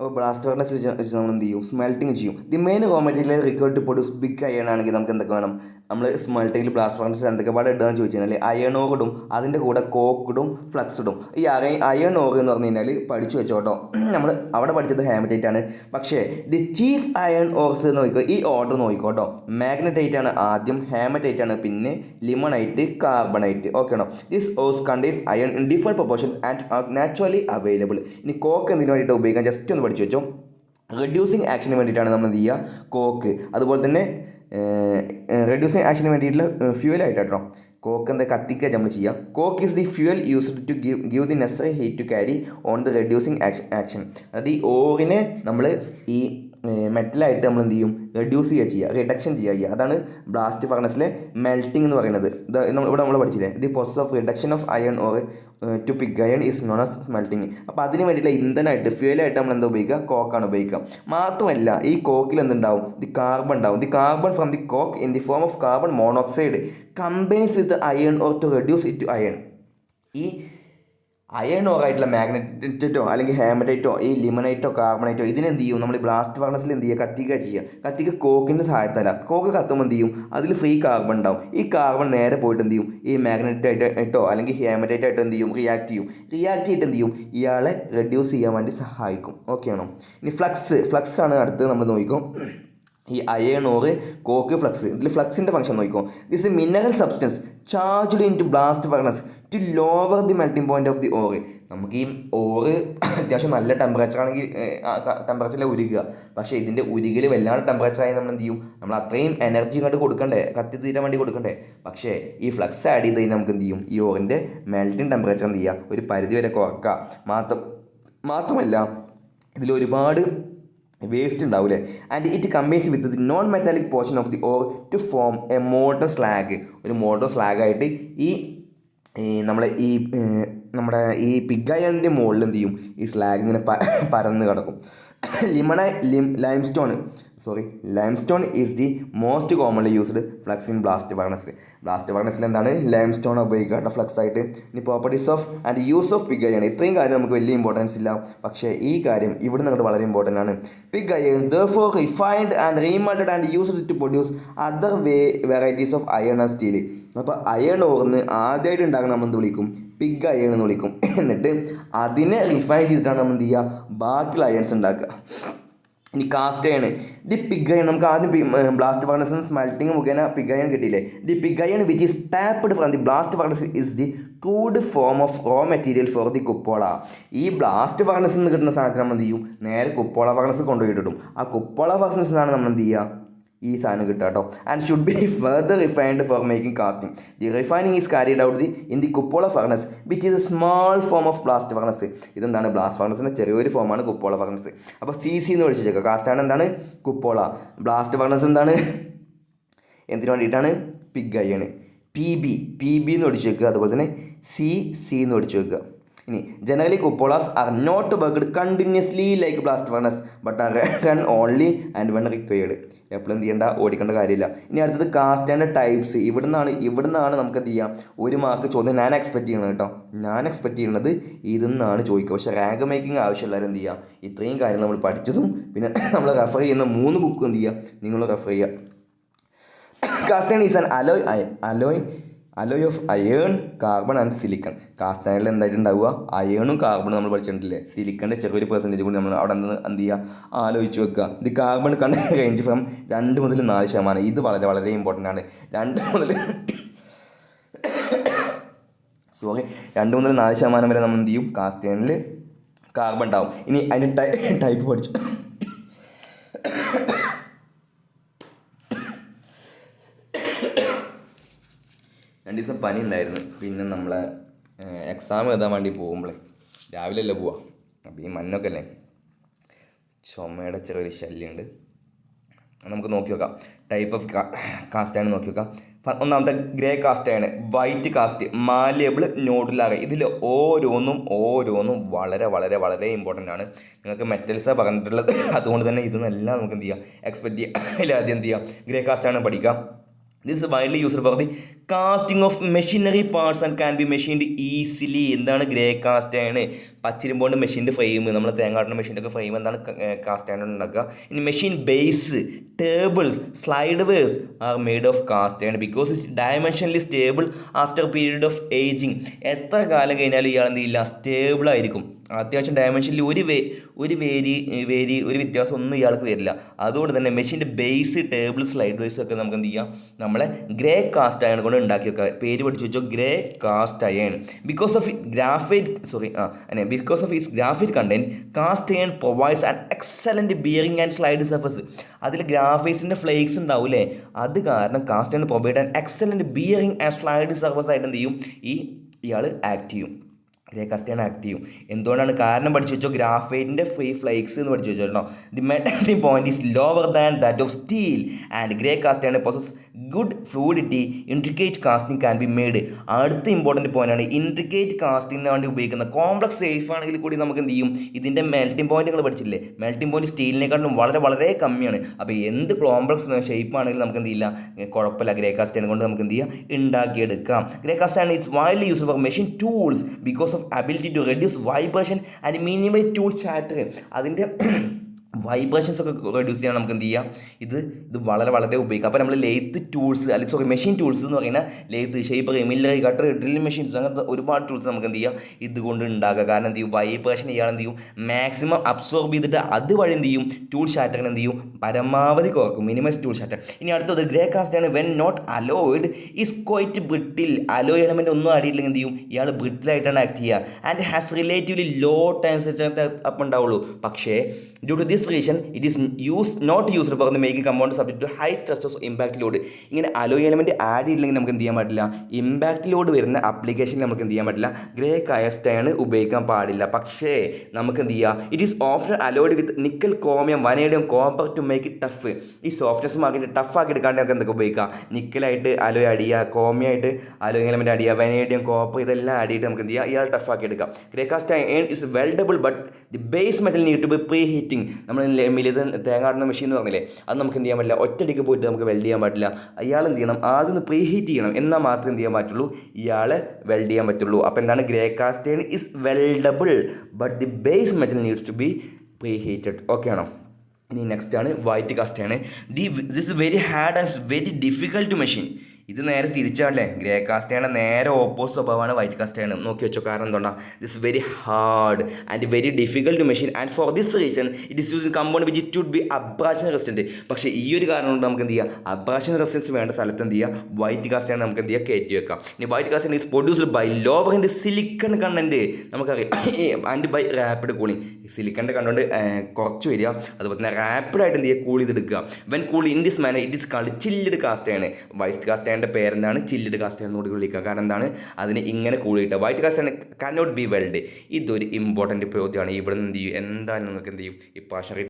അപ്പോൾ ബ്ലാസ്റ്റ് ഫർണസ് വെച്ച് നമ്മൾ എന്ത് ചെയ്യും? സ്മെൽറ്റിംഗ് ചെയ്യും. The main raw material required to produce big iron ആണെങ്കിൽ നമുക്ക് എന്തൊക്കെ വേണം? നമ്മൾ സ്മെൽറ്റിങ്ങിൽ ബ്ലാസ്റ്റ് ഫർണസിൽ എന്തൊക്കെ പാടെ ഇടുകയെന്ന് ചോദിച്ചു കഴിഞ്ഞാൽ അയൺ ഓർ ഇടും, അതിൻ്റെ കൂടെ കോക്ക് ഇടും, ഫ്ലക്സ് ഇടും. ഈ അയൺ ഓർ എന്ന് പറഞ്ഞു കഴിഞ്ഞാൽ പഠിച്ചു വെച്ചോട്ടോ, നമ്മൾ അവിടെ പഠിച്ചത് ഹേമറ്റൈറ്റ് ആണ്. പക്ഷേ ദി ചീഫ് അയൺ ഓർസ് നോക്കിക്കോ, ഈ ഓർഡർ നോക്കിക്കോട്ടോ. മാഗ്നറ്റൈറ്റ് ആണ് ആദ്യം, ഹേമറ്റൈറ്റ് ആണ്, പിന്നെ ലിമണൈറ്റ്, കാർബണൈറ്റ്. ഓക്കെ ആണോ? This ഓർസ് contains iron in different proportions and are naturally available. ഇനി കോക്ക് എന്തിനു വേണ്ടിയിട്ട് ഉപയോഗിക്കാം? ജസ്റ്റ് ഒന്ന് പഠിച്ചു വെച്ചോ. റെഡ്യൂസിങ് ആക്ഷന് വേണ്ടിയിട്ടാണ് നമ്മൾ എന്ത് ചെയ്യുക? കോക്ക്. അതുപോലെ തന്നെ റെഡ്യൂസിങ് ആക്ഷന് വേണ്ടിയിട്ടുള്ള ഫ്യൂവലായിട്ട് കേട്ടോ. കോക്ക് എന്താ കത്തിക്കുക നമ്മൾ ചെയ്യുക. Coke is the fuel used to give the necessary heat to carry on the reducing action. അതായത് ഈ ഓറിനെ നമ്മൾ ഈ മെറ്റലായിട്ട് നമ്മൾ എന്ത് ചെയ്യും? റെഡ്യൂസ് ചെയ്യുക, റിഡക്ഷൻ ചെയ്യുക. അതാണ് ബ്ലാസ്റ്റ് ഫർണസിലെ മെൽറ്റിംഗ് എന്ന് പറയുന്നത്. ഇവിടെ നമ്മൾ പഠിച്ചില്ലേ, the process of reduction of iron ore to pig iron is known as smelting. അപ്പോൾ അതിന് വേണ്ടിയിട്ടുള്ള ഇന്ധനമായിട്ട് ഫ്യൂവലായിട്ട് നമ്മൾ എന്താ ഉപയോഗിക്കുക? കോക്കാണ് ഉപയോഗിക്കുക. മാത്രമല്ല ഈ കോക്കിൽ എന്തുണ്ടാവും? ദി കാർബൺ ഉണ്ടാവും. The carbon from the coke in the form of carbon monoxide combines with iron ore to reduce it to iron. ഈ അയൺ ഓറായിട്ടുള്ള മാഗ്നറ്റൈറ്റോ അല്ലെങ്കിൽ ഹേമറ്റൈറ്റോ ഈ ലിമണൈറ്റോ കാർബണൈറ്റോ ഇതിനെന്ത് ചെയ്യും? നമ്മൾ ഈ ബ്ലാസ്റ്റ് ഫർണസിൽ എന്ത് ചെയ്യുക? കത്തിക്കുക ചെയ്യുക. കത്തിക്കുക കോക്കിൻ്റെ സഹായത്തല്ല. കോക്ക് കത്തുമ്പോൾ എന്ത് ചെയ്യും? അതിൽ ഫ്രീ കാർബൺ ഉണ്ടാവും. ഈ കാർബൺ നേരെ പോയിട്ട് എന്ത് ചെയ്യും? ഈ മാഗ്നറ്റൈറ്റോ അല്ലെങ്കിൽ ഹേമറ്റൈറ്റായിട്ടോ എന്ത് ചെയ്യും? റിയാക്ട് ചെയ്തിട്ട് എന്ത് ചെയ്യും? ഇയാളെ റെഡ്യൂസ് ചെയ്യാൻ വേണ്ടി സഹായിക്കും. ഓക്കെ ആണോ? ഇനി ഫ്ലക്സ് ആണ് അടുത്ത് നമ്മൾ നോക്കിക്കും. ഈ അയൺ ഓർ കോക്ക് ഫ്ലക്സ്. ഇതിൽ ഫ്ലക്സിൻ്റെ ഫംഗ്ഷൻ നോക്കിക്കോ. This a mineral substance charged into blast furnace to lower the melting point of the ore. നമുക്ക് ഈ ഓറ് അത്യാവശ്യം നല്ല ടെമ്പറേച്ചർ ആണെങ്കിൽ ടെമ്പറേച്ചറിൽ ഉരുകുക. പക്ഷേ ഇതിൻ്റെ ഉരുകിൽ വല്ലാണ്ട് ടെമ്പറേച്ചറായി നമ്മൾ എന്ത് ചെയ്യും? നമ്മൾ അത്രയും എനർജി ഇങ്ങോട്ട് കൊടുക്കണ്ടേ, കത്തി തീരാൻ വേണ്ടി കൊടുക്കണ്ടേ. പക്ഷേ ഈ ഫ്ലക്സ് ആഡ് ചെയ്ത് കഴിഞ്ഞാൽ നമുക്ക് എന്ത് ചെയ്യും? ഈ ഓറിൻ്റെ മെൽറ്റിംഗ് ടെമ്പറേച്ചർ എന്ത് ചെയ്യുക? ഒരു പരിധി വരെ കുറക്കുക. മാത്രമല്ല ഇതിൽ ഒരുപാട് വേസ്റ്റ് ഉണ്ടാവില്ലേ. And it combines with the non metallic portion of the ore to form a molten slag. ഒരു മോൾട്ടൺ സ്ലാഗായിട്ട് നമ്മുടെ ഈ പിഗ് അയണിൻ്റെ മുകളിൽ എന്ത് ചെയ്യും? ഈ സ്ലാഗ് ഇങ്ങനെ പരന്ന് കിടക്കും. Limestone is the most commonly used flux in blast ഫർണസിൽ. ബ്ലാസ്റ്റ് ഫർണസിൽ എന്താണ്? ലൈംസ്റ്റോൺ ഉപയോഗിക്കുക ഫ്ലക്സ് ആയിട്ട്. ഇനി properties of and use of pig iron. ഇത്രയും കാര്യം നമുക്ക് വലിയ ഇമ്പോർട്ടൻസ് ഇല്ല, പക്ഷേ ഈ കാര്യം ഇവിടെ നിങ്ങളുടെ വളരെ ഇമ്പോർട്ടൻ്റ് ആണ്. Pig iron therefore refined and remelted and used to produce other varieties of iron and steel. അപ്പോൾ അയൺ ഓർന്ന് ആദ്യമായിട്ട് ഉണ്ടാക്കുന്ന നമ്മൾ എന്ത് വിളിക്കും? പിഗ് അയൺ എന്ന് വിളിക്കും. എന്നിട്ട് അതിനെ റിഫൈൻ ചെയ്തിട്ടാണ് നമ്മൾ എന്ത് ചെയ്യുക? ബാക്കിയുള്ള അയൺസ് ഉണ്ടാക്കുക. ഇനി cast iron. The pig iron നമുക്ക് ആദ്യം ബ്ലാസ്റ്റ് ഫർണസ് സ്മെൽറ്റിംഗ് മുഖേന പിഗ് അയൺ കിട്ടിയില്ലേ. The pig iron which is tapped from the blast furnace is the crude form of raw material for the cupola. ഈ blast ഫർണസിൽ നിന്ന് കിട്ടുന്ന സാധനത്തിന് നമ്മൾ എന്ത് ചെയ്യും? നേരെ കുപ്പോള ഫർണസ് കൊണ്ടുപോയിട്ടിടും. ആ കുപ്പോള ഫർണസിൽ നിന്നാണ് നമ്മൾ എന്ത് ചെയ്യുക? ഈ സാധനം കിട്ടുക കേട്ടോ. And should be further refined for making casting. The refining is carried out in the cupola furnace which is A small form of blast furnace. ഇതെന്താണ്? ബ്ലാസ്റ്റ് ഫർണസിൻ്റെ ചെറിയൊരു ഫോമാണ് കുപ്പോള ഫർണസ്. അപ്പോൾ CC എന്ന് വിളിച്ചേക്കാം. കാസ്റ്റാണ് എന്താണ്? കുപ്പോള. ബ്ലാസ്റ്റ് ഫർണസ് എന്താണ്? എന്തിനു വേണ്ടിയിട്ടാണ്? Pig iron. പി ബി എന്ന് പഠിച്ചു വെക്കുക. അതുപോലെ തന്നെ സി എന്ന് പഠിച്ചു വെക്കുക. ഇനി generally cupolas are not worked continuously like blast furnace but are run only and when required. എപ്പോഴും എന്ത് ചെയ്യേണ്ട, ഓടിക്കേണ്ട കാര്യമില്ല. ഇനി അടുത്തത് കാസ്റ്റ് ആൻഡ് ടൈപ്സ്. ഇവിടുന്നാണ് നമുക്ക് എന്ത് ചെയ്യാം, ഒരു മാർക്ക് ചോദ്യം ഞാൻ എക്സ്പെക്ട് ചെയ്യണം കേട്ടോ. ഞാൻ എക്സ്പെക്ട് ചെയ്യുന്നത് ഇതിന്നാണ് ചോദിക്കുക. പക്ഷേ റാങ്ക് മേക്കിംഗ് ആവശ്യമുള്ളവർ എന്ത് ചെയ്യുക, ഇത്രയും കാര്യങ്ങൾ നമ്മൾ പഠിച്ചതും പിന്നെ നമ്മൾ റെഫർ ചെയ്യുന്ന 3 ബുക്കും എന്ത് ചെയ്യുക, നിങ്ങൾ റെഫർ ചെയ്യുക. Cast iron is an alloy of iron, carbon and silicon. കാസ്റ്റൈനിൽ എന്തായിട്ട് ഉണ്ടാവുക, അയേണും കാർബണും നമ്മൾ പഠിച്ചിട്ടില്ലേ. സിലിക്കൻ്റെ ചെറിയൊരു പെർസെൻറ്റേജ് കൂടി നമ്മൾ അവിടെ നിന്ന് എന്ത് ചെയ്യുക, ആലോചിച്ച് വെക്കുക. ഇത് കാർബൺ കണ്ട റേഞ്ച് ഫ്രം 2 മുതൽ 4%. ഇത് വളരെ വളരെ ഇമ്പോർട്ടൻ്റ് ആണ്. 2 മുതൽ 4% വരെ നമ്മൾ എന്ത് ചെയ്യും, കാസ്റ്റൈനിൽ കാർബൺ ഉണ്ടാവും. ഇനി അതിൻ്റെ ടൈപ്പ് പഠിച്ചു. 2 ദിവസം പനി ഉണ്ടായിരുന്നു. പിന്നെ നമ്മളെ എക്സാം എഴുതാൻ വേണ്ടി പോകുമ്പോഴേ രാവിലെ അല്ലേ പോവാം. അപ്പോൾ ഈ മഞ്ഞൊക്കെ അല്ലേ, ചുമയുടെ ചെറിയൊരു ശല്യമുണ്ട്. നമുക്ക് നോക്കി നോക്കാം. ടൈപ്പ് ഓഫ് കാസ്റ്റാണ് നോക്കി നോക്കാം. ഒന്നാമത്തെ ഗ്രേ കാസ്റ്റാണ്. White cast, malleable, nodular. ഇതിൽ ഓരോന്നും വളരെ വളരെ വളരെ ഇമ്പോർട്ടൻ്റ് ആണ്. നിങ്ങൾക്ക് മെറ്റൽസാണ് പറഞ്ഞിട്ടുള്ളത്, അതുകൊണ്ട് തന്നെ ഇതെന്നെല്ലാം നമുക്ക് എന്ത് ചെയ്യാം, എക്സ്പെക്ട് ചെയ്യാം. ആദ്യം എന്ത് ചെയ്യാം, ഗ്രേ കാസ്റ്റാണ് പഠിക്കാം. This is widely used for the casting of machinery parts and can be machined easily. എന്താണ് ഗ്രേ കാസ്റ്റ് ആണ്? പച്ചിരുമ്പോണ്ട് മെഷീൻ്റെ ഫ്രെയിം, നമ്മൾ തേങ്ങാട്ടുന്ന മെഷീൻ്റെ ഒക്കെ ഫ്രെയിം എന്താണ് കാസ്റ്റ് ആണ് ഉണ്ടാക്കുക. ഇനി machine base, tables, slideways are made of cast ആണ് because it's dimensionally stable after period of ageing. എത്ര കാലം കഴിഞ്ഞാലും ഇയാൾ എന്ത് ചെയ്യില്ല, സ്റ്റേബിൾ ആയിരിക്കും. അത്യാവശ്യം ഡയമെൻഷനിൽ ഒരു വ്യത്യാസം ഒന്നും ഇയാൾക്ക് വരില്ല. അതുകൊണ്ട് തന്നെ മെഷീൻ്റെ ബേസ്, ടേബിൾ, സ്ലൈഡ് വേഴ്സ് ഒക്കെ നമുക്ക് എന്ത് ചെയ്യാം, നമ്മളെ ഗ്രേ കാസ്റ്റ് അയൺ കൊണ്ട് ഉണ്ടാക്കി വെക്കുക. പേര് പഠിച്ചു വെച്ചോ, grey cast iron. Because of its graphite content, cast iron provides an excellent bearing and slide surface. അതിൽ ഗ്രാഫൈറ്റ്സിൻ്റെ ഫ്ലേക്സ് ഉണ്ടാവില്ലേ, അത് കാരണം cast iron provide an excellent bearing and slide surface ആയിട്ട് എന്ത് ചെയ്യും, ഇയാൾ ആക്ട് ചെയ്യും. ഗ്രേ കാസ്റ്റ് ആക്ട് ചെയ്യും. എന്തുകൊണ്ടാണ് കാരണം പഠിച്ചു വെച്ചോ, ഗ്രാഫൈറ്റിൻ്റെ ഫ്രീ ഫ്ലേക്സ് എന്ന് പഠിച്ചു വെച്ചോ കേട്ടോ. The melting point is lower than that of steel and grey cast possess good fluidity. Intricate casting can be made. അടുത്ത ഇമ്പോർട്ടൻറ്റ് പോയിന്റ് ആണ് ഇൻട്രിക്കേറ്റ് കാസ്റ്റിംഗിന് വേണ്ടി ഉപയോഗിക്കുന്ന കോംപ്ലക്സ് സേഫ് ആണെങ്കിൽ കൂടി നമുക്ക് എന്ത് ചെയ്യും, ഇതിൻ്റെ മെൽറ്റിംഗ് പോയിന്റ് നിങ്ങൾ പഠിച്ചില്ലേ, മെൽറ്റിംഗ് പോയിന്റ് സ്റ്റീലിനെക്കാളും വളരെ വളരെ കമ്മിയാണ്. അപ്പോൾ എന്ത് കോംപ്ലക്സ് ഷേപ്പ് ആണെങ്കിലും നമുക്ക് എന്ത് ചെയ്യില്ല, കുഴപ്പമില്ല, ഗ്രേ കാസ്റ്റ് കൊണ്ട് നമുക്ക് എന്ത് ചെയ്യാം, ഉണ്ടാക്കിയെടുക്കാം. Grey cast its widely used for machine tools because of ability to reduce vibration and minimize tool chatter. അതിൻ്റെ വൈബ്രേഷൻസ് ഒക്കെ റെഡ്യൂസ് ചെയ്യാൻ നമുക്ക് എന്ത് ചെയ്യാം, ഇത് വളരെ വളരെ ഉപയോഗിക്കാം. അപ്പോൾ നമ്മൾ ലെയ്ത്ത് ടൂൾസ് മെഷീൻ ടൂൾസ് എന്ന് പറയുന്നത് lathe, shaper, Miller, cutter, drilling machines, അങ്ങനത്തെ ഒരുപാട് ടൂൾസ് നമുക്ക് എന്ത് ചെയ്യാം, ഇതുകൊണ്ട് ഉണ്ടാക്കുക. കാരണം എന്ത് ചെയ്യും, വൈബ്രേഷൻ ഇയാൾ എന്ത് ചെയ്യും, മാക്സിമം അബ്സോർബ് ചെയ്തിട്ട് അതുവഴി എന്ത് ചെയ്യും, ടൂൾ ഷാറ്ററിന് എന്ത് ചെയ്യും, പരമാവധി കുറക്കും, മിനിമൈസ് ടൂൾ ഷാറ്റർ. ഇനി അടുത്തത് ഗ്രേ കാസ്റ്റ് ആണ്. When not alloyed is quite brittle. Alloy element ഒന്നും അടിയില്ലെങ്കിൽ എന്ത് ചെയ്യും, ഇയാൾ ബ്രിട്ടിലായിട്ടാണ് ആക്ട് ചെയ്യുക. And has relatively low time അപ്പം ഉണ്ടാവുള്ളൂ. പക്ഷേ due to this reason it is not used for the making compound subject to high stress or impact load. ഇങ്ങനെ അലോയ് എലമെന്റ് ആഡ് ചെയ്തില്ലെങ്കിൽ നമുക്ക് എന്ത് ചെയ്യാൻ പറ്റില്ല, ഇമ്പാക്ട് ലോഡ് വരുന്ന ആപ്ലിക്കേഷനിൽ നമുക്ക് എന്ത് ചെയ്യാൻ പറ്റില്ല, ഗ്രേ കാസ്റ്റ് അയൺ ഉപയോഗിക്കാൻ പാടില്ല. പക്ഷേ നമുക്ക് എന്ത് ചെയ്യാം, it is often alloyed with nickel, chromium, vanadium, copper to make it tough. ഈ സോഫ്റ്റ്നെസ് മാർക്കിട്ട് ടഫ് ആക്കി എടുക്കാണ്ട് നമുക്ക് എന്തൊക്കെ ഉപയോഗിക്കാം, നിക്കലായിട്ട് അലോയ് ആഡ് ചെയ്യുക, ക്രോമിയായിട്ട് അലോയ് എലമെന്റ് ആഡ് ചെയ്യുക, വനേഡിയം, കോപ്പർ ഇതെല്ലാം ആഡ് ചെയ്തിട്ട് നമുക്ക് എന്ത് ചെയ്യാം, ഇയാൾ ടഫ് ആക്കി എടുക്കാം. Grey cast iron is weldable but the base metal need to be pre heating. നമ്മൾ തേങ്ങാടുന്ന മെഷീൻ എന്ന് പറഞ്ഞില്ലേ, അത് നമുക്ക് എന്ത് ചെയ്യാൻ പറ്റില്ല, ഒറ്റയടിക്ക് പോയിട്ട് നമുക്ക് വെൽഡ് ചെയ്യാൻ പറ്റില്ല. അയാൾ എന്ത് ചെയ്യണം, ആദ്യം ഒന്ന് പ്രീ ഹീറ്റ് ചെയ്യണം, എന്നാൽ മാത്രമേ എന്ത് ചെയ്യാൻ പറ്റുള്ളൂ, ഇയാൾ വെൽഡ് ചെയ്യാൻ പറ്റുള്ളൂ. അപ്പോൾ എന്താണ്, grey cast iron is weldable but the base metal needs to be pre heated. Okay ആണോ? ഇനി നെക്സ്റ്റ് ആണ് വൈറ്റ് കാസ്റ്റ് ആണ്. This is very hard and very difficult to machine. ഇത് നേരെ തിരിച്ചാണല്ലേ, ഗ്രേ കാസ്റ്റയാണ് നേരെ ഓപ്പോസിറ്റ് സ്വഭാവമാണ് വൈറ്റ് കാസ്റ്റയാണ്. നോക്കി വെച്ചോ, കാരണം എന്തുകൊണ്ടാണ്, this very hard and very difficult to machine and for this reason it is use in compound which it would be abrasion resistant. പക്ഷേ ഈ ഒരു കാരണം കൊണ്ട് നമുക്ക് എന്ത് ചെയ്യാം, അബ്രാഷൻ റെസിസ്റ്റൻസ് വേണ്ട സ്ഥലത്ത് എന്ത് ചെയ്യുക, വൈറ്റ് കാസ്റ്റയാണ് നമുക്ക് എന്ത് ചെയ്യുക, കയറ്റി വെക്കാം. ഇനി white cast is produced by lower in the silicon content. നമുക്കറിയാം ആൻഡ് ബൈ റാപ്പിഡ് കൂളിംഗ്. സിലിക്കണിൻ്റെ കണ്ടന്റ് കുറച്ച് വരിക, അതുപോലെ തന്നെ റാപ്പിഡായിട്ട് എന്ത് ചെയ്യുക, കൂൾ ചെയ്തെടുക്കുക. When cool in this manner it is chilled കാസ്റ്റയാണ്. വൈറ്റ് കാസ്റ്റ് പേരെന്താണ്, ചില്ലിഡ് കാസ്റ്റ് എന്ന് കൂടി വിളിക്കുക. കാരണം എന്താണ്, അതിന് ഇങ്ങനെ കൂൾ കിട്ടുക. White cast cannot be weld. ഇതൊരു ഇമ്പോർട്ടൻറ്റ് ചോദ്യമാണ്. ഇവിടെ നിന്ന് എന്ത് ചെയ്യും, എന്തായാലും നിങ്ങൾക്ക് എന്ത് ചെയ്യും, ഈ പാഷൻ